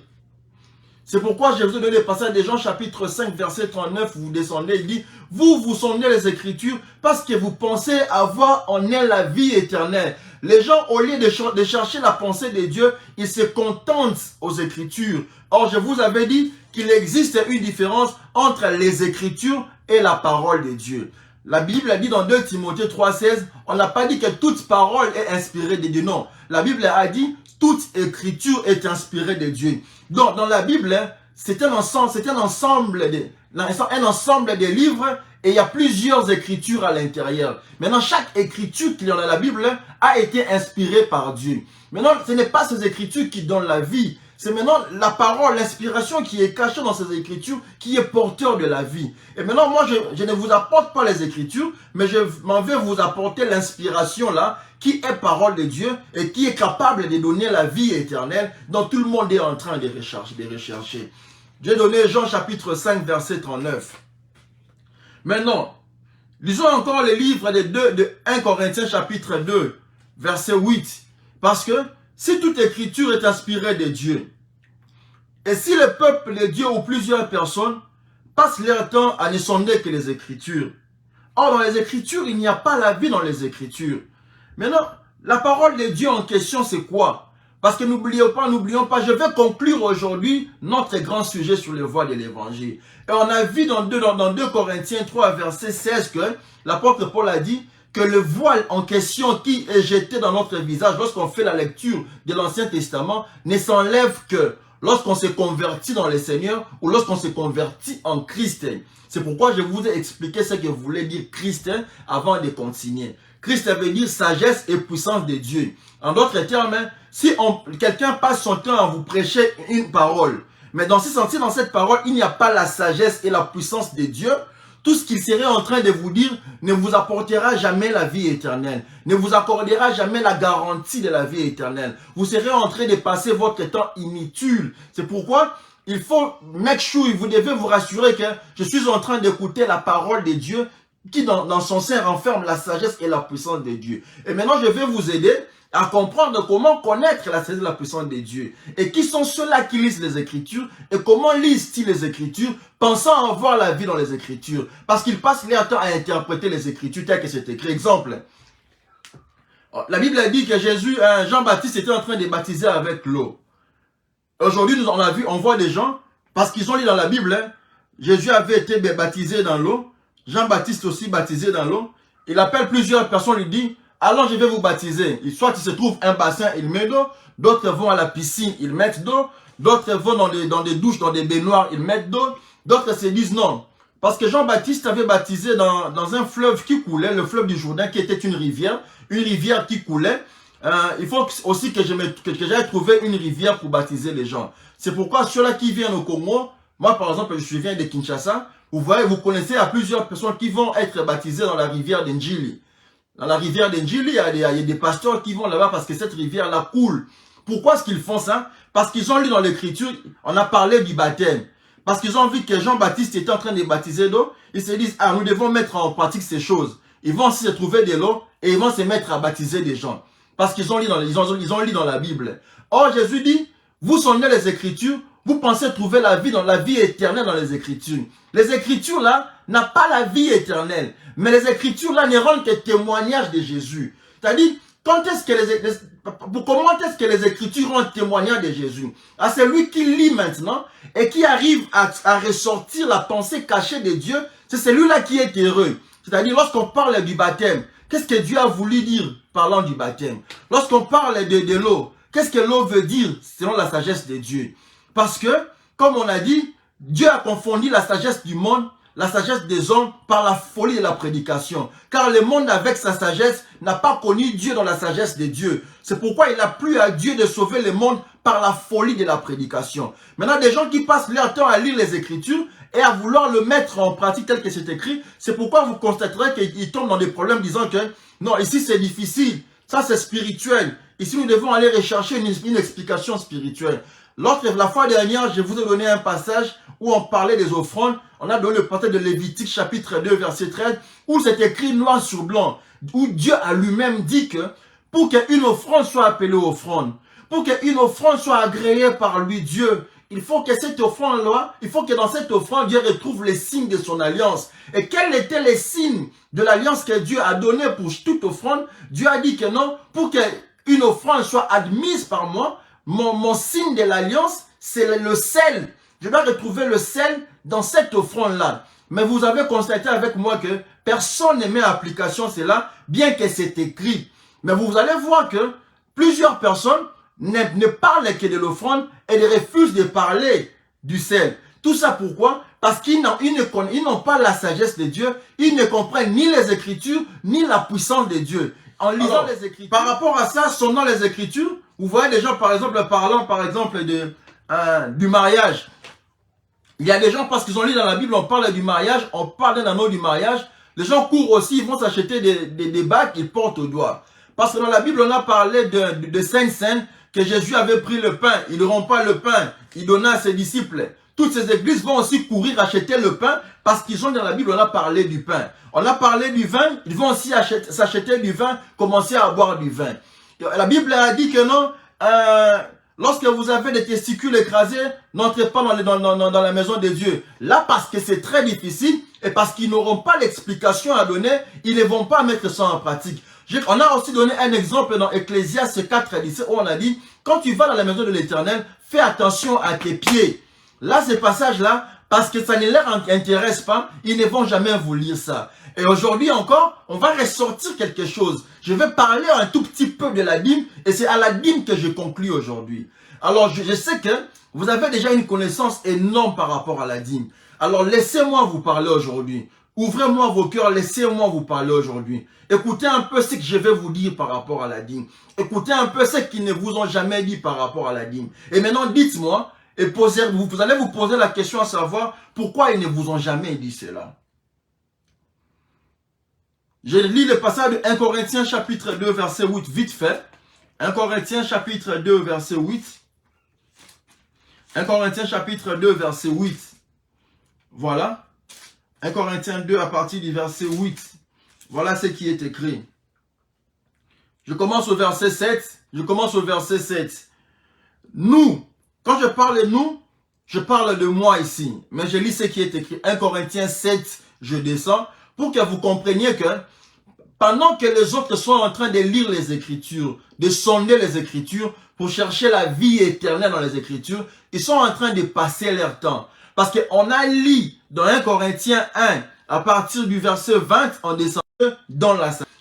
C'est pourquoi je vous ai donné le passage de Jean chapitre 5 verset 39, vous descendez, il dit, vous sondez les Écritures parce que vous pensez avoir en elles la vie éternelle. Les gens, au lieu de chercher la pensée de Dieu, ils se contentent aux Écritures. Or, je vous avais dit qu'il existe une différence entre les Écritures et la parole de Dieu. La Bible a dit dans 2 Timothée 3,16, on n'a pas dit que toute parole est inspirée de Dieu. Non, la Bible a dit toute écriture est inspirée de Dieu. Donc, dans la Bible, c'est un ensemble de livres et il y a plusieurs écritures à l'intérieur. Maintenant, chaque écriture qu'il y a dans la Bible a été inspirée par Dieu. Maintenant, ce n'est pas ces écritures qui donnent la vie. C'est maintenant la parole, l'inspiration qui est cachée dans ces écritures qui est porteur de la vie. Et maintenant, moi, je ne vous apporte pas les écritures, mais je m'en vais vous apporter l'inspiration là, qui est parole de Dieu et qui est capable de donner la vie éternelle dont tout le monde est en train de rechercher. J'ai donné Jean chapitre 5, verset 39. Maintenant, lisons encore le livre de 1 Corinthiens chapitre 2, verset 8. Parce que si toute écriture est inspirée de Dieu, et si le peuple de Dieu ou plusieurs personnes passent leur temps à ne sonder que les Écritures. Or, dans les Écritures, il n'y a pas la vie dans les Écritures. Maintenant, la parole de Dieu en question, c'est quoi? Parce que n'oublions pas, je vais conclure aujourd'hui notre grand sujet sur les voies de l'Évangile. Et on a vu dans 2 Corinthiens 3, verset 16, que l'apôtre Paul a dit que le voile en question qui est jeté dans notre visage lorsqu'on fait la lecture de l'Ancien Testament ne s'enlève que lorsqu'on se convertit dans le Seigneur ou lorsqu'on se convertit en Christ. C'est pourquoi je vous ai expliqué ce que voulait dire Christ avant de continuer. Christ veut dire sagesse et puissance de Dieu. En d'autres termes, si quelqu'un passe son temps à vous prêcher une parole, mais dans cette parole, il n'y a pas la sagesse et la puissance de Dieu, tout ce qu'il serait en train de vous dire ne vous apportera jamais la vie éternelle, ne vous accordera jamais la garantie de la vie éternelle. Vous serez en train de passer votre temps inutile. C'est pourquoi il faut make sure, vous devez vous rassurer que je suis en train d'écouter la parole de Dieu qui dans son sein renferme la sagesse et la puissance de Dieu. Et maintenant, je vais vous aider à comprendre comment connaître la sagesse et la puissance de Dieu. Et qui sont ceux-là qui lisent les Écritures et comment lisent-ils les Écritures, pensant avoir la vie dans les Écritures. Parce qu'ils passent leur temps à interpréter les Écritures tel que c'est écrit. Exemple, la Bible a dit que Jean-Baptiste était en train de baptiser avec l'eau. Aujourd'hui, on voit des gens, parce qu'ils ont lu dans la Bible, Jésus avait été baptisé dans l'eau, Jean-Baptiste aussi baptisé dans l'eau. Il appelle plusieurs personnes, lui dit, allons, je vais vous baptiser. Soit il se trouve un bassin, il met d'eau. D'autres vont à la piscine, ils mettent d'eau. D'autres vont dans des douches, dans des baignoires, ils mettent d'eau. D'autres se disent non. Parce que Jean-Baptiste avait baptisé dans un fleuve qui coulait, le fleuve du Jourdain, qui était une rivière qui coulait. il faut aussi que j'aille trouver une rivière pour baptiser les gens. C'est pourquoi ceux-là qui viennent au Congo, moi par exemple, je viens de Kinshasa, vous voyez, vous connaissez, il y a plusieurs personnes qui vont être baptisées dans la rivière d'Njili. Dans la rivière d'Njili, il y a des pasteurs qui vont là-bas parce que cette rivière-là coule. Pourquoi est-ce qu'ils font ça? Parce qu'ils ont lu dans l'écriture, on a parlé du baptême. Parce qu'ils ont vu que Jean-Baptiste était en train de baptiser d'eau. Ils se disent, ah, nous devons mettre en pratique ces choses. Ils vont aussi se trouver de l'eau et ils vont se mettre à baptiser des gens. Parce qu'ils ont lu dans la Bible. Or, Jésus dit, vous sondez les Écritures, vous pensez trouver la vie éternelle dans les Écritures. Les Écritures là n'ont pas la vie éternelle. Mais les Écritures là ne rendent que témoignage de Jésus. C'est-à-dire, comment est-ce que les Écritures rendent témoignage de Jésus? À celui qui lit maintenant et qui arrive à ressortir la pensée cachée de Dieu, c'est celui-là qui est heureux. C'est-à-dire, lorsqu'on parle du baptême, qu'est-ce que Dieu a voulu dire parlant du baptême? Lorsqu'on parle de l'eau, qu'est-ce que l'eau veut dire selon la sagesse de Dieu? Parce que, comme on a dit, Dieu a confondu la sagesse du monde, la sagesse des hommes, par la folie de la prédication. Car le monde, avec sa sagesse, n'a pas connu Dieu dans la sagesse de Dieu. C'est pourquoi il a plu à Dieu de sauver le monde par la folie de la prédication. Maintenant, des gens qui passent leur temps à lire les Écritures et à vouloir le mettre en pratique tel que c'est écrit, c'est pourquoi vous constaterez qu'ils tombent dans des problèmes disant que non, ici c'est difficile, ça c'est spirituel. Ici nous devons aller rechercher une explication spirituelle. La fois dernière, je vous ai donné un passage où on parlait des offrandes. On a donné le passage de Lévitique chapitre 2 verset 13 où c'est écrit noir sur blanc, où Dieu a lui-même dit que pour qu'une offrande soit appelée offrande, pour qu'une offrande soit agréée par lui Dieu, il faut que cette offrande-là, il faut que dans cette offrande, Dieu retrouve les signes de son alliance. Et quels étaient les signes de l'alliance que Dieu a donné pour toute offrande? Dieu a dit que non, pour qu'une offrande soit admise par moi, mon signe de l'alliance, c'est le sel. Je dois retrouver le sel dans cette offrande-là. Mais vous avez constaté avec moi que personne ne met en application cela, bien que c'est écrit. Mais vous allez voir que plusieurs personnes ne parlent que de l'offrande et refusent de parler du sel. Tout ça pourquoi? Parce qu'ils n'ont pas la sagesse de Dieu, ils ne comprennent ni les Écritures, ni la puissance de Dieu. En lisant les Écritures, par rapport à ça, sondant les Écritures, vous voyez des gens, par exemple, parlant, par exemple, du mariage. Il y a des gens, parce qu'ils ont lu dans la Bible, on parle du mariage, on parle d'un anneau du mariage. Les gens courent aussi, ils vont s'acheter des bagues qu'ils portent au doigt. Parce que dans la Bible, on a parlé de Saint-Saint, que Jésus avait pris le pain, il ne rompt pas le pain, il donna à ses disciples. Toutes ces églises vont aussi courir acheter le pain parce qu'ils ont dans la Bible, on a parlé du pain. On a parlé du vin, ils vont aussi s'acheter du vin, commencer à boire du vin. La Bible a dit que non, lorsque vous avez des testicules écrasés, n'entrez pas dans la maison de Dieu. Là, parce que c'est très difficile et parce qu'ils n'auront pas l'explication à donner, ils ne vont pas mettre ça en pratique. On a aussi donné un exemple dans Ecclésiaste 4:17 où on a dit, quand tu vas dans la maison de l'Éternel, fais attention à tes pieds. Là, ce passage-là, parce que ça ne leur intéresse pas, ils ne vont jamais vous lire ça. Et aujourd'hui encore, on va ressortir quelque chose. Je vais parler un tout petit peu de la dîme et c'est à la dîme que je conclue aujourd'hui. Alors, je sais que vous avez déjà une connaissance énorme par rapport à la dîme. Alors, laissez-moi vous parler aujourd'hui. Ouvrez-moi vos cœurs, laissez-moi vous parler aujourd'hui. Écoutez un peu ce que je vais vous dire par rapport à la dîme. Écoutez un peu ce qu'ils ne vous ont jamais dit par rapport à la dîme. Et maintenant, dites-moi, et vous allez vous poser la question à savoir pourquoi ils ne vous ont jamais dit cela. Je lis le passage de 1 Corinthiens chapitre 2 verset 8 vite fait. 1 Corinthiens chapitre 2 verset 8. 1 Corinthiens chapitre 2 verset 8. Voilà. 1 Corinthiens 2 à partir du verset 8. Voilà ce qui est écrit. Je commence au verset 7. Je commence au verset 7. Nous, quand je parle de nous, je parle de moi ici. Mais je lis ce qui est écrit. 1 Corinthiens 7, je descends. Pour que vous compreniez que pendant que les autres sont en train de lire les Écritures, de sonder les Écritures pour chercher la vie éternelle dans les Écritures, ils sont en train de passer leur temps. Parce qu'on a lu dans 1 Corinthiens 1, à partir du verset 20, on descend dans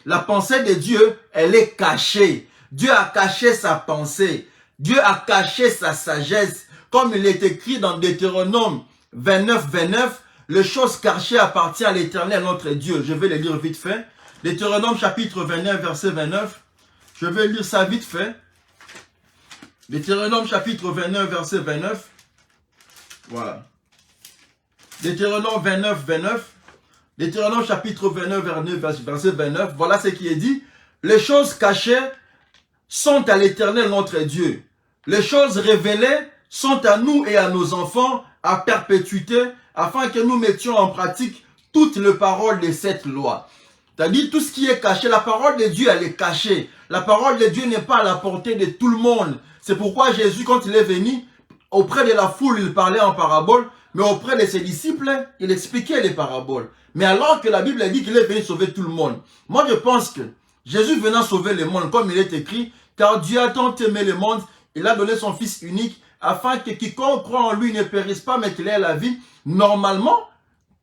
la pensée de Dieu, elle est cachée. Dieu a caché sa pensée. Dieu a caché sa sagesse. Comme il est écrit dans Deutéronome 29, 29, les choses cachées appartiennent à l'Éternel, notre Dieu. Je vais les lire vite fait. Deutéronome chapitre 29, verset 29. Je vais lire ça vite fait. Deutéronome chapitre 29, verset 29. Voilà. Deutéronome 29, 29. Deutéronome chapitre 29, verset 29. Voilà ce qui est dit. Les choses cachées sont à l'Éternel notre Dieu. Les choses révélées sont à nous et à nos enfants à perpétuité, afin que nous mettions en pratique toutes les paroles de cette loi. C'est-à-dire tout ce qui est caché, la parole de Dieu, elle est cachée. La parole de Dieu n'est pas à la portée de tout le monde. C'est pourquoi Jésus, quand il est venu, auprès de la foule, il parlait en parabole, mais auprès de ses disciples, il expliquait les paraboles. Mais alors que la Bible dit qu'il est venu sauver tout le monde. Moi, je pense que Jésus venant sauver le monde, comme il est écrit, car Dieu a tant aimé le monde, il a donné son Fils unique, afin que quiconque croit en lui ne périsse pas, mais qu'il ait la vie. Normalement,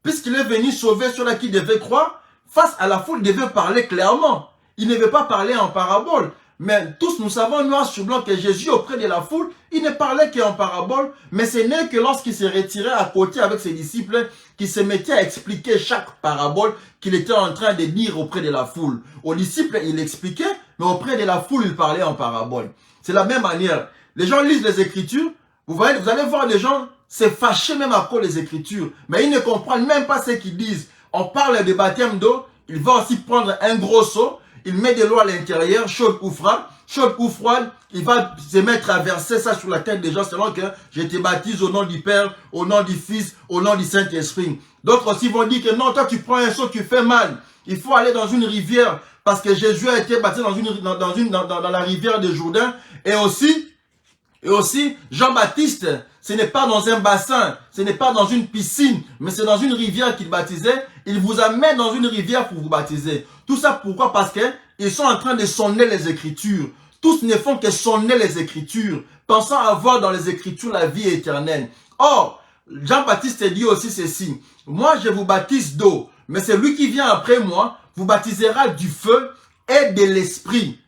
puisqu'il est venu sauver ceux-là qui devaient croire, face à la foule, il devait parler clairement. Il ne devait pas parler en parabole. Mais tous nous savons noir sur blanc que Jésus, auprès de la foule, il ne parlait qu'en parabole, mais ce n'est que lorsqu'il se retirait à côté avec ses disciples, qu'il se mettait à expliquer chaque parabole qu'il était en train de dire auprès de la foule. Aux disciples, il expliquait, mais auprès de la foule, il parlait en parabole. C'est la même manière. Les gens lisent les Écritures, vous allez voir les gens se fâcher même à cause des Écritures, mais ils ne comprennent même pas ce qu'ils disent. On parle de baptême d'eau, il va aussi prendre un gros seau, il met de l'eau à l'intérieur, chaude ou froide, il va se mettre à verser ça sur la tête des gens selon que je te baptise au nom du Père, au nom du Fils, au nom du Saint-Esprit. D'autres aussi vont dire que non, toi tu prends un seau, tu fais mal. Il faut aller dans une rivière parce que Jésus a été baptisé dans la rivière de Jourdain. Et aussi, Jean-Baptiste, ce n'est pas dans un bassin, ce n'est pas dans une piscine, mais c'est dans une rivière qu'il baptisait. Il vous amène dans une rivière pour vous baptiser. Tout ça pourquoi? Parce qu'ils sont en train de sonner les Écritures. Tous ne font que sonner les Écritures, pensant avoir dans les Écritures la vie éternelle. Or, Jean-Baptiste dit aussi ceci. Moi, je vous baptise d'eau, mais celui qui vient après moi vous baptisera du feu et de l'esprit.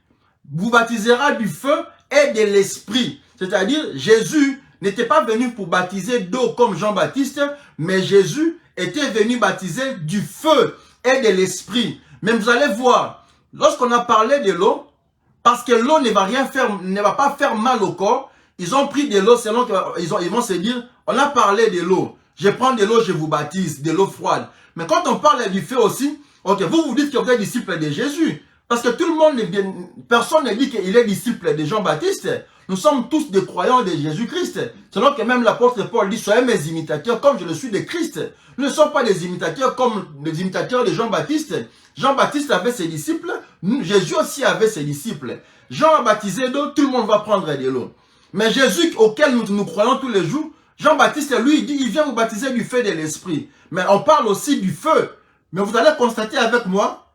Vous baptisera du feu et de l'esprit. C'est-à-dire, Jésus n'était pas venu pour baptiser d'eau comme Jean-Baptiste, mais Jésus était venu baptiser du feu et de l'esprit. Mais vous allez voir, lorsqu'on a parlé de l'eau, parce que l'eau ne va pas faire mal au corps, ils ont pris de l'eau selon qu'ils vont se dire, on a parlé de l'eau, je prends de l'eau, je vous baptise, de l'eau froide. Mais quand on parle du feu aussi, ok, vous dites que vous êtes disciple de Jésus, parce que tout le monde, personne ne dit qu'il est disciple de Jean-Baptiste. Nous sommes tous des croyants de Jésus-Christ. Selon que même l'apôtre Paul dit, soyez mes imitateurs comme je le suis de Christ. Nous ne sommes pas des imitateurs comme des imitateurs de Jean-Baptiste. Jean-Baptiste avait ses disciples, Jésus aussi avait ses disciples. Jean a baptisé d'eau, tout le monde va prendre de l'eau. Mais Jésus auquel nous croyons tous les jours, Jean-Baptiste, lui, il dit, il vient vous baptiser du feu de l'esprit. Mais on parle aussi du feu. Mais vous allez constater avec moi,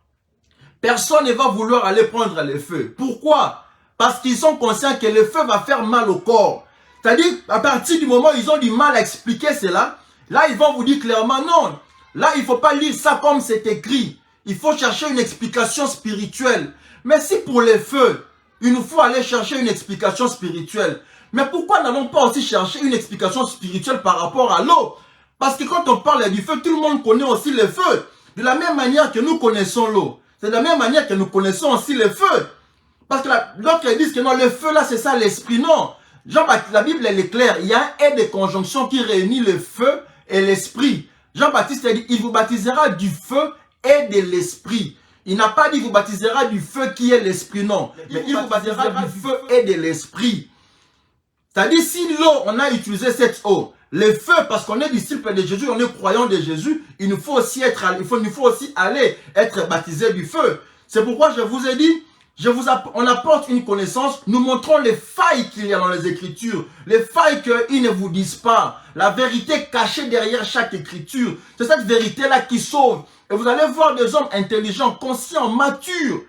personne ne va vouloir aller prendre le feu. Pourquoi? Parce qu'ils sont conscients que le feu va faire mal au corps. C'est-à-dire, à partir du moment où ils ont du mal à expliquer cela, là, ils vont vous dire clairement, non, là, il ne faut pas lire ça comme c'est écrit. Il faut chercher une explication spirituelle. Mais si pour le feu, il nous faut aller chercher une explication spirituelle, mais pourquoi n'allons pas aussi chercher une explication spirituelle par rapport à l'eau? Parce que quand on parle du feu, tout le monde connaît aussi le feu. De la même manière que nous connaissons l'eau. C'est de la même manière que nous connaissons aussi le feu. Parce que d'autres disent que non, le feu là, c'est ça l'esprit. Non. Jean-Baptiste, la Bible, elle est claire. Il y a un et de conjonction qui réunit le feu et l'esprit. Jean-Baptiste a dit, il vous baptisera du feu et de l'esprit. Il n'a pas dit, il vous baptisera du feu qui est l'esprit, non. Mais il vous baptisera du feu et de l'esprit. C'est-à-dire, si l'eau, on a utilisé cette eau, le feu, parce qu'on est disciple de Jésus, on est croyant de Jésus, il nous faut aussi aller être baptisé du feu. C'est pourquoi je vous ai dit, on apporte une connaissance, nous montrons les failles qu'il y a dans les Écritures, les failles qu'ils ne vous disent pas, la vérité cachée derrière chaque Écriture. C'est cette vérité-là qui sauve. Et vous allez voir des hommes intelligents, conscients, matures,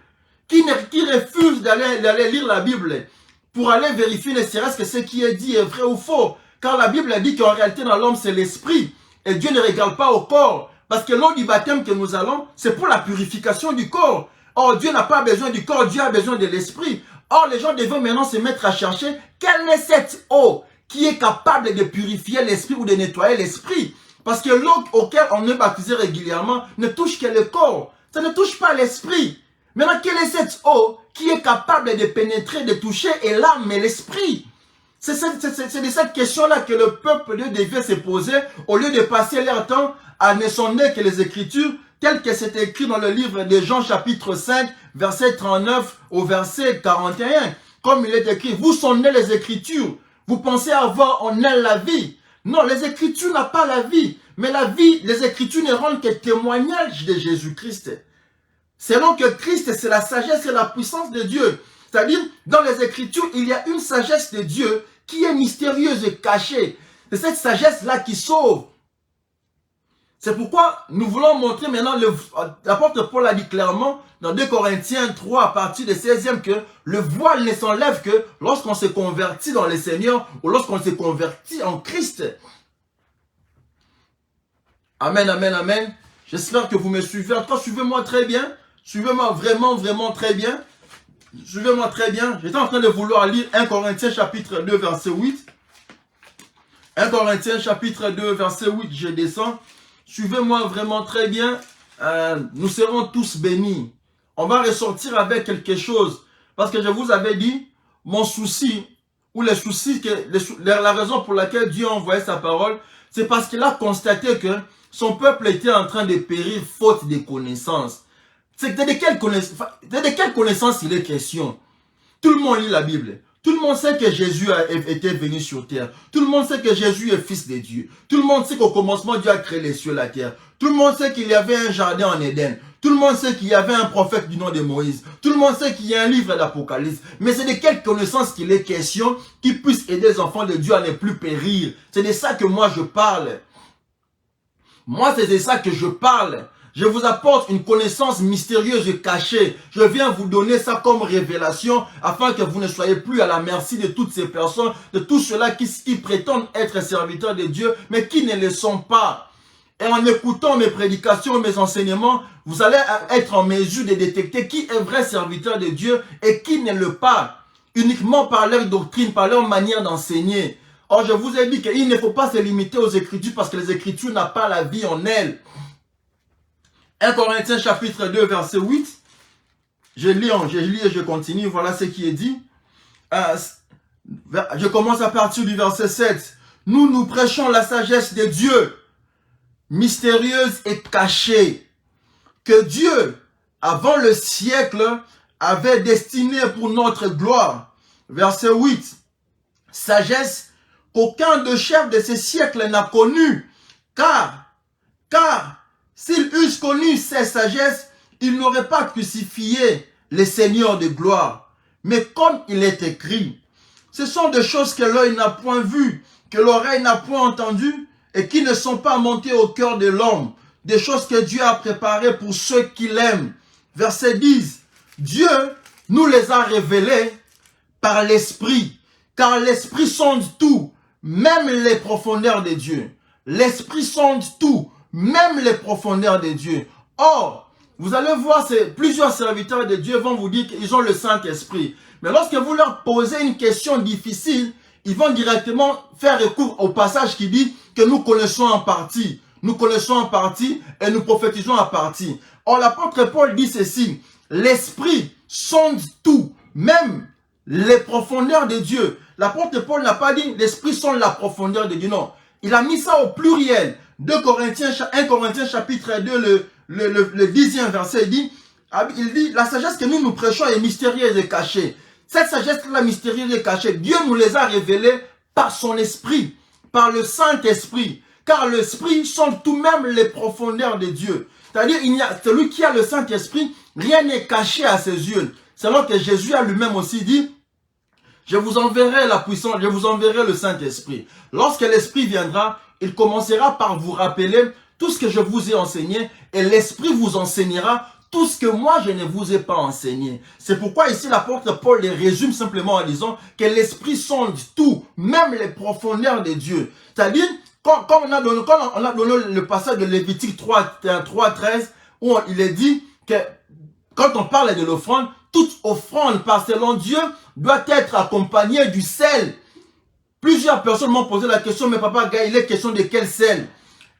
qui refusent d'aller lire la Bible pour aller vérifier ne serait-ce que ce qui est dit est vrai ou faux. Car la Bible a dit qu'en réalité dans l'homme c'est l'esprit. Et Dieu ne regarde pas au corps. Parce que l'eau du baptême que nous allons, c'est pour la purification du corps. Or Dieu n'a pas besoin du corps, Dieu a besoin de l'esprit. Or les gens devaient maintenant se mettre à chercher quelle est cette eau qui est capable de purifier l'esprit ou de nettoyer l'esprit. Parce que l'eau auquel on est baptisé régulièrement ne touche que le corps. Ça ne touche pas l'esprit. Maintenant, quelle est cette eau qui est capable de pénétrer, de toucher et l'âme et l'esprit? C'est de cette question-là que le peuple de Dieu devait se poser au lieu de passer leur temps à ne sonder que les Écritures telles que c'est écrit dans le livre de Jean chapitre 5, verset 39 au verset 41. Comme il est écrit, vous sondez les Écritures, vous pensez avoir en elles la vie. Non, les Écritures n'ont pas la vie, mais la vie, les Écritures ne rendent que témoignage de Jésus-Christ. Selon que Christ, c'est la sagesse et la puissance de Dieu. C'est-à-dire, dans les Écritures, il y a une sagesse de Dieu qui est mystérieuse et cachée. C'est cette sagesse-là qui sauve. C'est pourquoi nous voulons montrer maintenant, l'apôtre Paul a dit clairement dans 2 Corinthiens 3 à partir du 16e que le voile ne s'enlève que lorsqu'on se convertit dans le Seigneur ou lorsqu'on se convertit en Christ. Amen, amen, amen. J'espère que vous me suivez. En tout cas, suivez-moi très bien. Suivez-moi vraiment, vraiment très bien. Suivez-moi très bien. J'étais en train de vouloir lire 1 Corinthiens chapitre 2 verset 8. 1 Corinthiens chapitre 2 verset 8, je descends. Suivez-moi vraiment très bien. Nous serons tous bénis. On va ressortir avec quelque chose. Parce que je vous avais dit, mon souci, ou les soucis, la raison pour laquelle Dieu a envoyé sa parole, c'est parce qu'il a constaté que son peuple était en train de périr faute de connaissances. C'est de quelle connaissance il est question? Tout le monde lit la Bible. Tout le monde sait que Jésus était venu sur terre. Tout le monde sait que Jésus est fils de Dieu. Tout le monde sait qu'au commencement, Dieu a créé les cieux et la terre. Tout le monde sait qu'il y avait un jardin en Éden. Tout le monde sait qu'il y avait un prophète du nom de Moïse. Tout le monde sait qu'il y a un livre d'Apocalypse. Mais c'est de quelle connaissance qu'il est question qui puisse aider les enfants de Dieu à ne plus périr. C'est de ça que moi je parle. Moi, c'est de ça que je parle. Je vous apporte une connaissance mystérieuse et cachée. Je viens vous donner ça comme révélation afin que vous ne soyez plus à la merci de toutes ces personnes, de tous ceux-là qui prétendent être serviteurs de Dieu, mais qui ne le sont pas. Et en écoutant mes prédications, mes enseignements, vous allez être en mesure de détecter qui est vrai serviteur de Dieu et qui ne le pas. Uniquement par leur doctrine, par leur manière d'enseigner. Or, je vous ai dit qu'il ne faut pas se limiter aux Écritures parce que les Écritures n'ont pas la vie en elles. 1 Corinthiens chapitre 2 verset 8. Je lis et je continue. Voilà ce qui est dit. Je commence à partir du verset 7. Nous prêchons la sagesse de Dieu, mystérieuse et cachée, que Dieu, avant le siècle, avait destinée pour notre gloire. Verset 8. Sagesse qu'aucun de chefs de ces siècles n'a connue, car s'ils eussent connu ces sagesses, ils n'auraient pas crucifié les seigneurs de gloire. Mais comme il est écrit, ce sont des choses que l'œil n'a point vues, que l'oreille n'a point entendues, et qui ne sont pas montées au cœur de l'homme, des choses que Dieu a préparées pour ceux qui l'aiment. Verset 10. Dieu nous les a révélées par l'Esprit, car l'Esprit sonde tout, même les profondeurs de Dieu. L'Esprit sonde tout, même les profondeurs de Dieu. Or, vous allez voir, plusieurs serviteurs de Dieu vont vous dire qu'ils ont le Saint-Esprit. Mais lorsque vous leur posez une question difficile, ils vont directement faire recours au passage qui dit que nous connaissons en partie. Nous connaissons en partie et nous prophétisons en partie. Or, l'apôtre Paul dit ceci, l'Esprit sonde tout, même les profondeurs de Dieu. L'apôtre Paul n'a pas dit l'Esprit sonde la profondeur de Dieu, non. Il a mis ça au pluriel. 1 Corinthiens chapitre 2, le 10e verset, il dit, la sagesse que nous prêchons est mystérieuse et cachée. Cette sagesse-là mystérieuse et cachée, Dieu nous les a révélées par son esprit, par le Saint-Esprit. Car l'Esprit sonde tout même les profondeurs de Dieu. C'est-à-dire, celui qui a le Saint-Esprit, rien n'est caché à ses yeux. Selon que Jésus a lui-même aussi dit, je vous enverrai la puissance, je vous enverrai le Saint-Esprit. Lorsque l'Esprit viendra, il commencera par vous rappeler tout ce que je vous ai enseigné et l'Esprit vous enseignera tout ce que moi je ne vous ai pas enseigné. C'est pourquoi ici l'apôtre Paul les résume simplement en disant que l'Esprit sonde tout, même les profondeurs de Dieu. C'est-à-dire, quand on a donné le passage de Lévitique 3:13 où il est dit que quand on parle de l'offrande, toute offrande par selon Dieu doit être accompagnée du sel. Plusieurs personnes m'ont posé la question, mais papa Gaï, il est question de quel sel?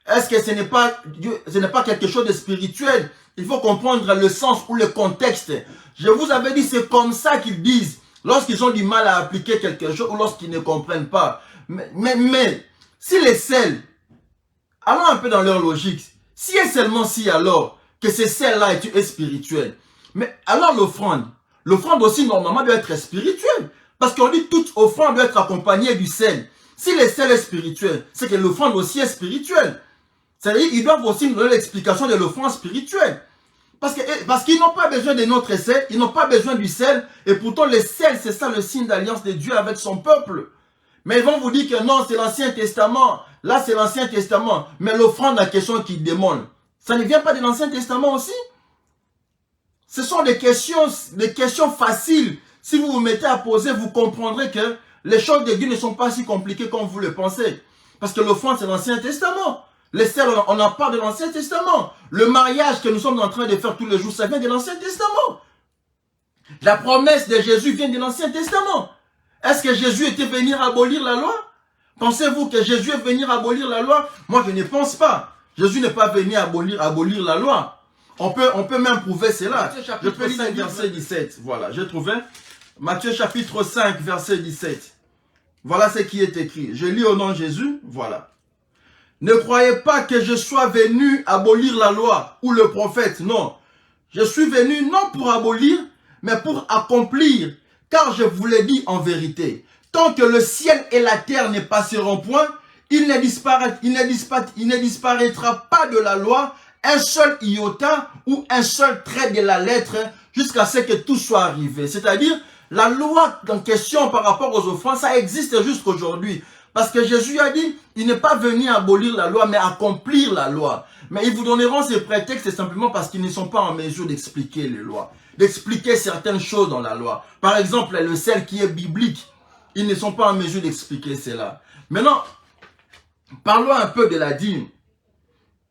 Est-ce que ce n'est pas quelque chose de spirituel? Il faut comprendre le sens ou le contexte. Je vous avais dit, c'est comme ça qu'ils disent lorsqu'ils ont du mal à appliquer quelque chose ou lorsqu'ils ne comprennent pas. Mais si les sels, allons un peu dans leur logique, si et seulement si alors que ce sel-là est spirituel, mais alors l'offrande aussi normalement doit être spirituelle. Parce qu'on dit toute offrande doit être accompagnée du sel. Si le sel est spirituel, c'est que l'offrande aussi est spirituelle. C'est-à-dire qu'ils doivent aussi nous donner l'explication de l'offrande spirituelle. Parce qu'ils n'ont pas besoin de notre sel, ils n'ont pas besoin du sel, et pourtant le sel, c'est ça le signe d'alliance de Dieu avec son peuple. Mais ils vont vous dire que non, c'est l'Ancien Testament, là c'est l'Ancien Testament, mais l'offrande, la question qu'ils demandent, ça ne vient pas de l'Ancien Testament aussi? Ce sont des questions faciles. Si vous vous mettez à poser, vous comprendrez que les choses de Dieu ne sont pas si compliquées comme vous le pensez. Parce que l'offrande, c'est l'Ancien Testament. Les sels, on en parle de l'Ancien Testament. Le mariage que nous sommes en train de faire tous les jours, ça vient de l'Ancien Testament. La promesse de Jésus vient de l'Ancien Testament. Est-ce que Jésus était venu abolir la loi? Pensez-vous que Jésus est venu abolir la loi? Moi, je ne pense pas. Jésus n'est pas venu abolir la loi. On peut même prouver cela. Je peux lire verset 17. Voilà, j'ai trouvé. Matthieu chapitre 5, verset 17. Voilà ce qui est écrit. Je lis au nom de Jésus. Voilà. Ne croyez pas que je sois venu abolir la loi ou le prophète. Non. Je suis venu non pour abolir, mais pour accomplir. Car je vous l'ai dit en vérité. Tant que le ciel et la terre ne passeront point, il ne disparaîtra pas de la loi un seul iota ou un seul trait de la lettre jusqu'à ce que tout soit arrivé. C'est-à-dire, la loi en question par rapport aux offrandes, ça existe jusqu'aujourd'hui. Parce que Jésus a dit, il n'est pas venu abolir la loi, mais accomplir la loi. Mais ils vous donneront ces prétextes simplement parce qu'ils ne sont pas en mesure d'expliquer les lois, d'expliquer certaines choses dans la loi. Par exemple, le sel qui est biblique, ils ne sont pas en mesure d'expliquer cela. Maintenant, parlons un peu de la dîme.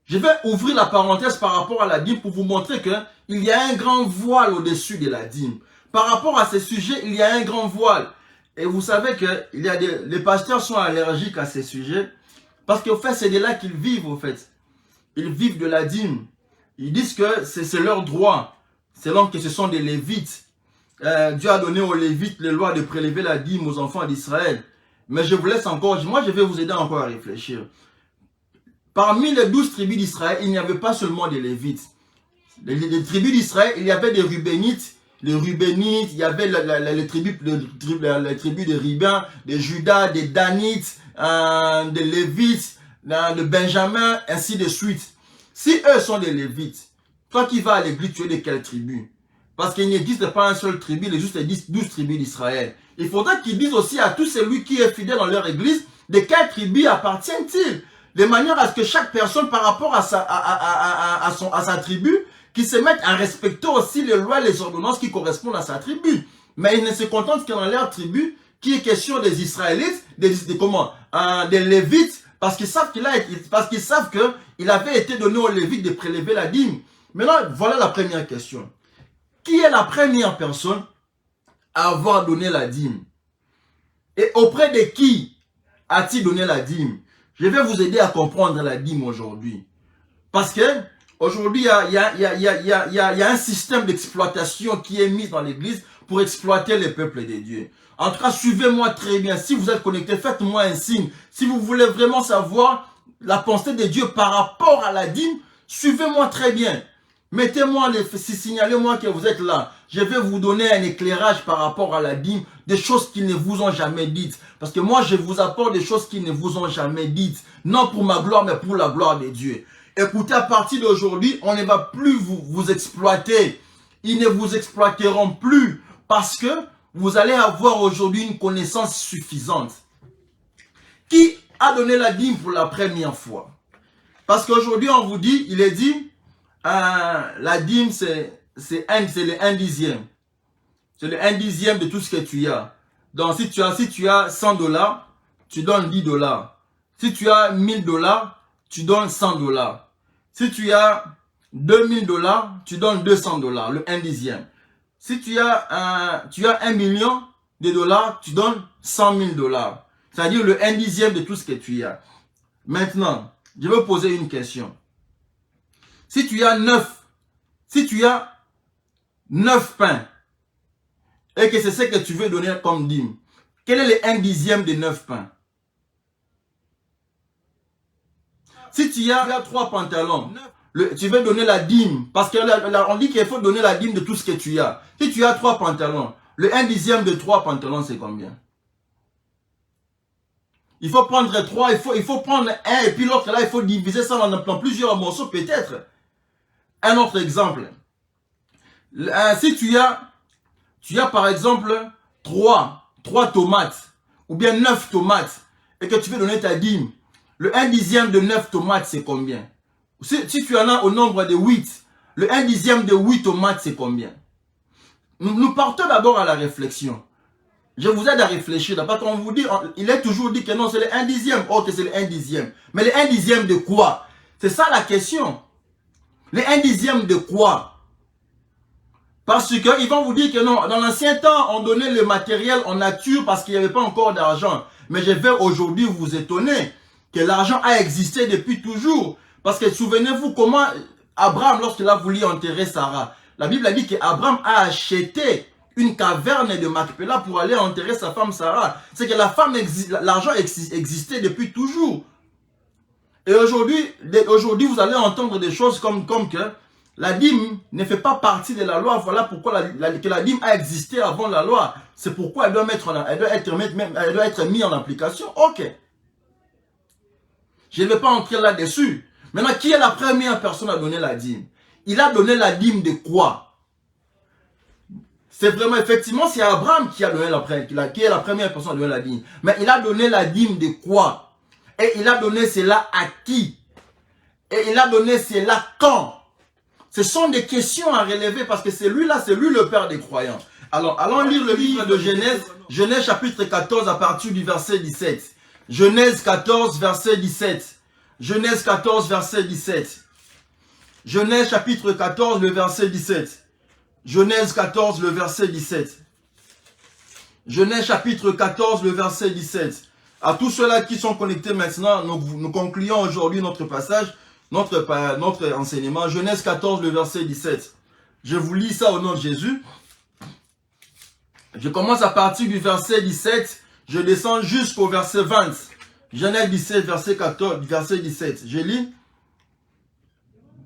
Je vais ouvrir la parenthèse par rapport à la dîme pour vous montrer qu'il y a un grand voile au-dessus de la dîme. Par rapport à ce sujet, il y a un grand voile. Et vous savez que les pasteurs sont allergiques à ces sujets parce qu'au fait, c'est de là qu'ils vivent, au fait. Ils vivent de la dîme. Ils disent que c'est leur droit, selon que ce sont des Lévites. Dieu a donné aux Lévites les lois de prélever la dîme aux enfants d'Israël. Mais je vous laisse encore, moi je vais vous aider encore à réfléchir. Parmi les 12 tribus d'Israël, il n'y avait pas seulement des Lévites. Les tribus d'Israël, il y avait des Rubénites, il y avait les tribus de Rubin, de Judas, des Danites, des Lévites, de Benjamin, ainsi de suite. Si eux sont des Lévites, toi qui vas à l'église, tu es de quelle tribu? Parce qu'il n'existe pas un seul tribu, il existe 12 tribus d'Israël. Il faudra qu'ils disent aussi à tout celui qui est fidèle dans leur église, de quelle tribu appartient-il? De manière à ce que chaque personne, par rapport à sa tribu, qui se mette à respecter aussi les lois et les ordonnances qui correspondent à sa tribu. Mais ils ne se contentent que dans leur tribu, qui est question des Israélites, des Lévites, parce qu'ils savent qu'il avait été donné aux Lévites de prélever la dîme. Maintenant, voilà la première question. Qui est la première personne à avoir donné la dîme? Et auprès de qui a-t-il donné la dîme? Je vais vous aider à comprendre la dîme aujourd'hui. Parce que aujourd'hui, il y a un système d'exploitation qui est mis dans l'église pour exploiter les peuples de Dieu. En tout cas, suivez-moi très bien. Si vous êtes connecté, faites-moi un signe. Si vous voulez vraiment savoir la pensée de Dieu par rapport à la dîme, suivez-moi très bien. Mettez-moi, signalez-moi que vous êtes là. Je vais vous donner un éclairage par rapport à la dîme, des choses qui ne vous ont jamais dites. Parce que moi, je vous apporte des choses qui ne vous ont jamais dites. Non pour ma gloire, mais pour la gloire de Dieu. Écoutez, à partir d'aujourd'hui, on ne va plus vous exploiter. Ils ne vous exploiteront plus parce que vous allez avoir aujourd'hui une connaissance suffisante. Qui a donné la dîme pour la première fois? Parce qu'aujourd'hui, on vous dit, il est dit, la dîme, c'est le 1/10. C'est le 1/10 de tout ce que tu as. Donc, si tu as $100, tu donnes $10. Si tu as $1000, tu donnes $100. Si tu as $2000, tu donnes $200, le 1/10. Si tu as 1 million de dollars, tu donnes $100 000. C'est-à-dire le 1/10 de tout ce que tu as. Maintenant, Je vais poser une question. Si tu as 9 pains, et que c'est ce que tu veux donner comme dîme, quel est le 1/10 de 9 pains? Si tu as 3 pantalons, tu veux donner la dîme, parce qu'on dit qu'il faut donner la dîme de tout ce que tu as. Si tu as 3 pantalons, le 1/10 de 3 pantalons, c'est combien? Il faut prendre 3, il faut prendre un, et puis l'autre là, il faut diviser ça dans plusieurs morceaux peut-être. Un autre exemple. Si tu as par exemple 3 tomates, ou bien 9 tomates, et que tu veux donner ta dîme, le 1/10 de 9 tomates, c'est combien? Si tu en as au nombre de 8, le 1/10 de 8 tomates, c'est combien? Nous partons d'abord à la réflexion. Je vous aide à réfléchir. Parce qu'on vous dit, il est toujours dit que non, c'est le 1/10. Ok, c'est le 1/10. Mais le 1/10 de quoi? C'est ça la question. Le 1/10 de quoi? Parce qu'ils vont vous dire que non, dans l'ancien temps, on donnait le matériel en nature parce qu'il n'y avait pas encore d'argent. Mais je vais aujourd'hui vous étonner que l'argent a existé depuis toujours. Parce que souvenez-vous comment Abraham, lorsqu'il a voulu enterrer Sarah, la Bible a dit qu'Abraham a acheté une caverne de Macpéla pour aller enterrer sa femme Sarah. C'est que l'argent existait depuis toujours. Et aujourd'hui, vous allez entendre des choses comme que la dîme ne fait pas partie de la loi. Voilà pourquoi que la dîme a existé avant la loi. C'est pourquoi elle doit être mise en application. Ok. Je ne vais pas entrer là-dessus. Maintenant, qui est la première personne à donner la dîme? Il a donné la dîme de quoi? C'est vraiment, effectivement, c'est Abraham qui est la première personne à donner la dîme. Mais il a donné la dîme de quoi? Et il a donné cela à qui? Et il a donné cela quand? Ce sont des questions à relever parce que c'est lui le père des croyants. Alors, allons lire le livre de Genèse, Genèse chapitre 14 à partir du verset 17. Genèse 14, verset 17. Genèse 14, verset 17. Genèse chapitre 14, le verset 17. Genèse 14, le verset 17. Genèse chapitre 14, le verset 17. À tous ceux-là qui sont connectés maintenant, nous concluons aujourd'hui notre passage, notre enseignement. Genèse 14, le verset 17. Je vous lis ça au nom de Jésus. Je commence à partir du verset 17. Je descends jusqu'au verset 20. Genèse 17, verset 14, verset 17. Je lis.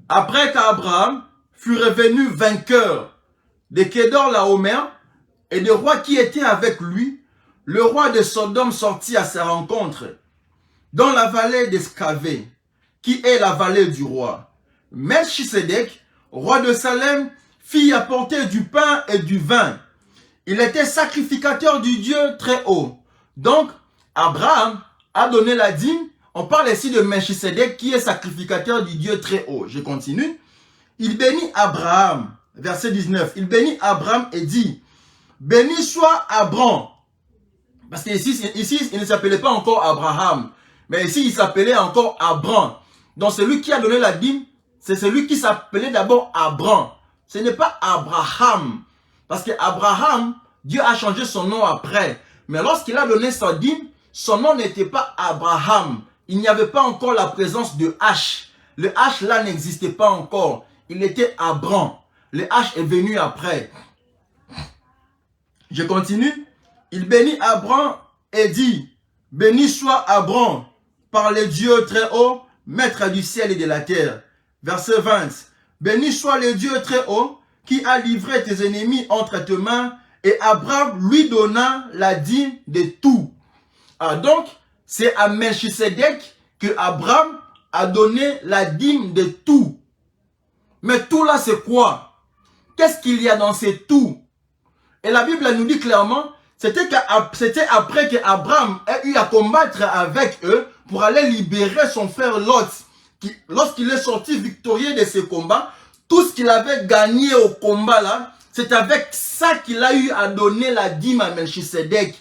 Après qu'Abraham fut revenu vainqueur de Kédor Laomer et des rois qui étaient avec lui, le roi de Sodome sortit à sa rencontre dans la vallée d'Escavé, qui est la vallée du roi. Melchisedec, roi de Salem, fit apporter du pain et du vin. Il était sacrificateur du Dieu très haut. Donc, Abraham a donné la dîme. On parle ici de Melchisedec qui est sacrificateur du Dieu très haut. Je continue. Il bénit Abraham. Verset 19. Il bénit Abraham et dit, béni soit Abraham. Parce qu'ici, il ne s'appelait pas encore Abraham. Mais ici, il s'appelait encore Abraham. Donc, celui qui a donné la dîme, c'est celui qui s'appelait d'abord Abraham. Ce n'est pas Abraham. Parce que Abraham, Dieu a changé son nom après. Mais lorsqu'il a donné sa dîme, son nom n'était pas Abraham. Il n'y avait pas encore la présence de H. Le H là n'existait pas encore. Il était Abraham. Le H est venu après. Je continue. Il bénit Abraham et dit, béni soit Abraham par le Dieu très haut, maître du ciel et de la terre. Verset 20. Béni soit le Dieu très haut qui a livré tes ennemis entre tes mains, et Abraham lui donna la dîme de tout. Ah, donc, c'est à Melchisedec que Abraham a donné la dîme de tout. Mais tout là, c'est quoi? Qu'est-ce qu'il y a dans ces tout? Et la Bible nous dit clairement, c'était après qu'Abraham a eu à combattre avec eux pour aller libérer son frère Lot. Lorsqu'il est sorti victorieux de ce combat, tout ce qu'il avait gagné au combat là, c'est avec ça qu'il a eu à donner la dîme à Melchisedec.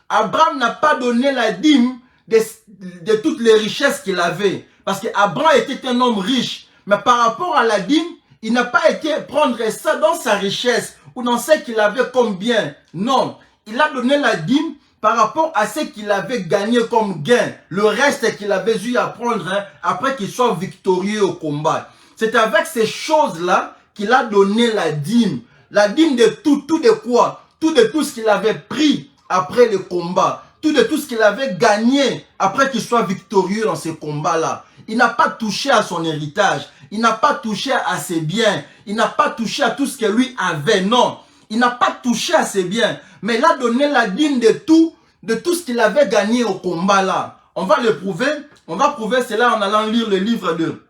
Abraham n'a pas donné la dîme de toutes les richesses qu'il avait. Parce qu'Abraham était un homme riche. Mais par rapport à la dîme, il n'a pas été prendre ça dans sa richesse ou dans ce qu'il avait comme bien. Non, il a donné la dîme par rapport à ce qu'il avait gagné comme gain, le reste qu'il avait eu à prendre après qu'il soit victorieux au combat. C'est avec ces choses-là qu'il a donné la dîme. La dîme de tout de quoi? Tout de tout ce qu'il avait pris après le combat. Tout de tout ce qu'il avait gagné après qu'il soit victorieux dans ces combats-là. Il n'a pas touché à son héritage. Il n'a pas touché à ses biens. Il n'a pas touché à tout ce que lui avait. Non. Il n'a pas touché à ses biens. Mais il a donné la dîme de tout ce qu'il avait gagné au combat-là. On va le prouver. On va prouver cela en allant lire le livre de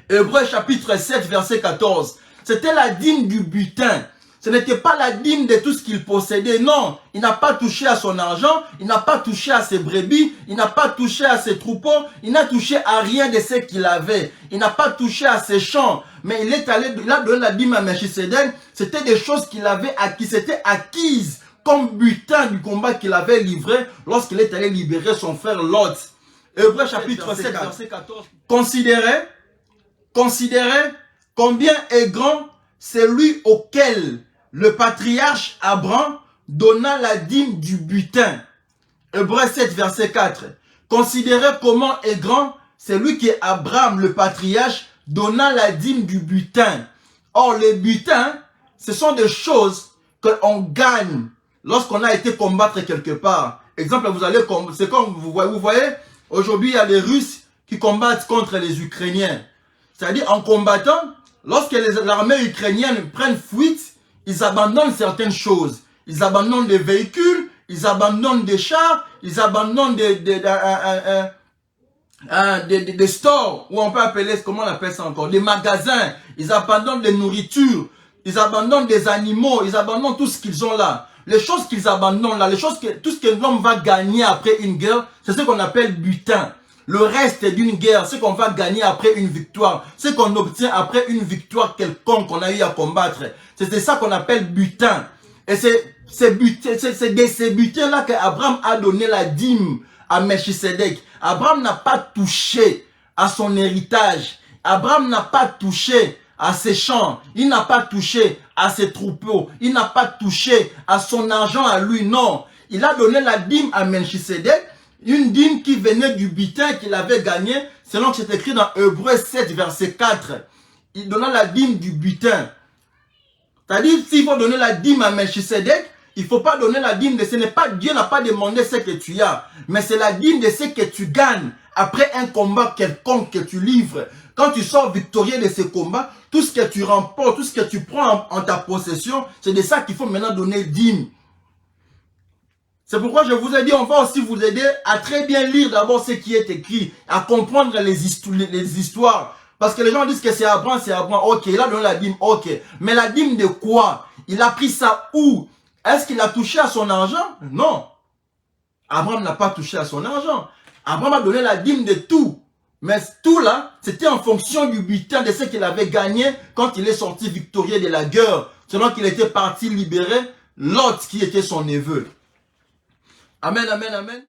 Hébreux chapitre 7, verset 14. C'était la dîme du butin. Ce n'était pas la dîme de tout ce qu'il possédait. Non, il n'a pas touché à son argent, il n'a pas touché à ses brebis, il n'a pas touché à ses troupeaux, il n'a touché à rien de ce qu'il avait. Il n'a pas touché à ses champs. Mais il a donné la dîme à Melchisedec. C'était des choses qu'il avait acquises, c'était acquises comme butin du combat qu'il avait livré lorsqu'il est allé libérer son frère Lot. Hébreux chapitre 7, verset 14. Considérez combien est grand celui auquel le patriarche Abraham donna la dîme du butin. Hébreux 7, verset 4. Considérez comment est grand celui qui est Abraham, le patriarche, donna la dîme du butin. Or, les butins, ce sont des choses qu'on gagne lorsqu'on a été combattre quelque part. Exemple, c'est comme vous voyez, aujourd'hui, il y a les Russes qui combattent contre les Ukrainiens. C'est-à-dire, en combattant, lorsque l'armée ukrainienne prenne fuite, ils abandonnent certaines choses. Ils abandonnent des véhicules, ils abandonnent des chars, ils abandonnent des stores, ou on peut appeler, comment on appelle ça encore, des magasins. Ils abandonnent des nourritures, ils abandonnent des animaux, ils abandonnent tout ce qu'ils ont là. Les choses qu'ils abandonnent là, tout ce que l'homme va gagner après une guerre, c'est ce qu'on appelle butin. Le reste d'une guerre, ce qu'on va gagner après une victoire, ce qu'on obtient après une victoire quelconque qu'on a eu à combattre, c'est ça qu'on appelle butin. Et c'est de ces butins-là qu'Abraham a donné la dîme à Melchisedec. Abraham n'a pas touché à son héritage. Abraham n'a pas touché à ses champs. Il n'a pas touché à ses troupeaux. Il n'a pas touché à son argent à lui. Non. Il a donné la dîme à Melchisedec. Une dîme qui venait du butin qu'il avait gagné, selon que c'est écrit dans Hébreux 7, verset 4. Il donna la dîme du butin. C'est-à-dire, s'il faut donner la dîme à Melchisedec, il ne faut pas donner la dîme de ce n'est pas, Dieu n'a pas demandé ce que tu as, mais c'est la dîme de ce que tu gagnes après un combat quelconque que tu livres. Quand tu sors victorieux de ce combat, tout ce que tu remportes, tout ce que tu prends en ta possession, c'est de ça qu'il faut maintenant donner dîme. C'est pourquoi je vous ai dit, on va aussi vous aider à très bien lire d'abord ce qui est écrit, à comprendre les histoires. Parce que les gens disent que c'est Abraham, ok, il a donné la dîme, ok. Mais la dîme de quoi? Il a pris ça où? Est-ce qu'il a touché à son argent? Non. Abraham n'a pas touché à son argent. Abraham a donné la dîme de tout. Mais tout là, c'était en fonction du butin de ce qu'il avait gagné quand il est sorti victorieux de la guerre. Selon qu'il était parti libérer Lot qui était son neveu. Amen, amen, amen.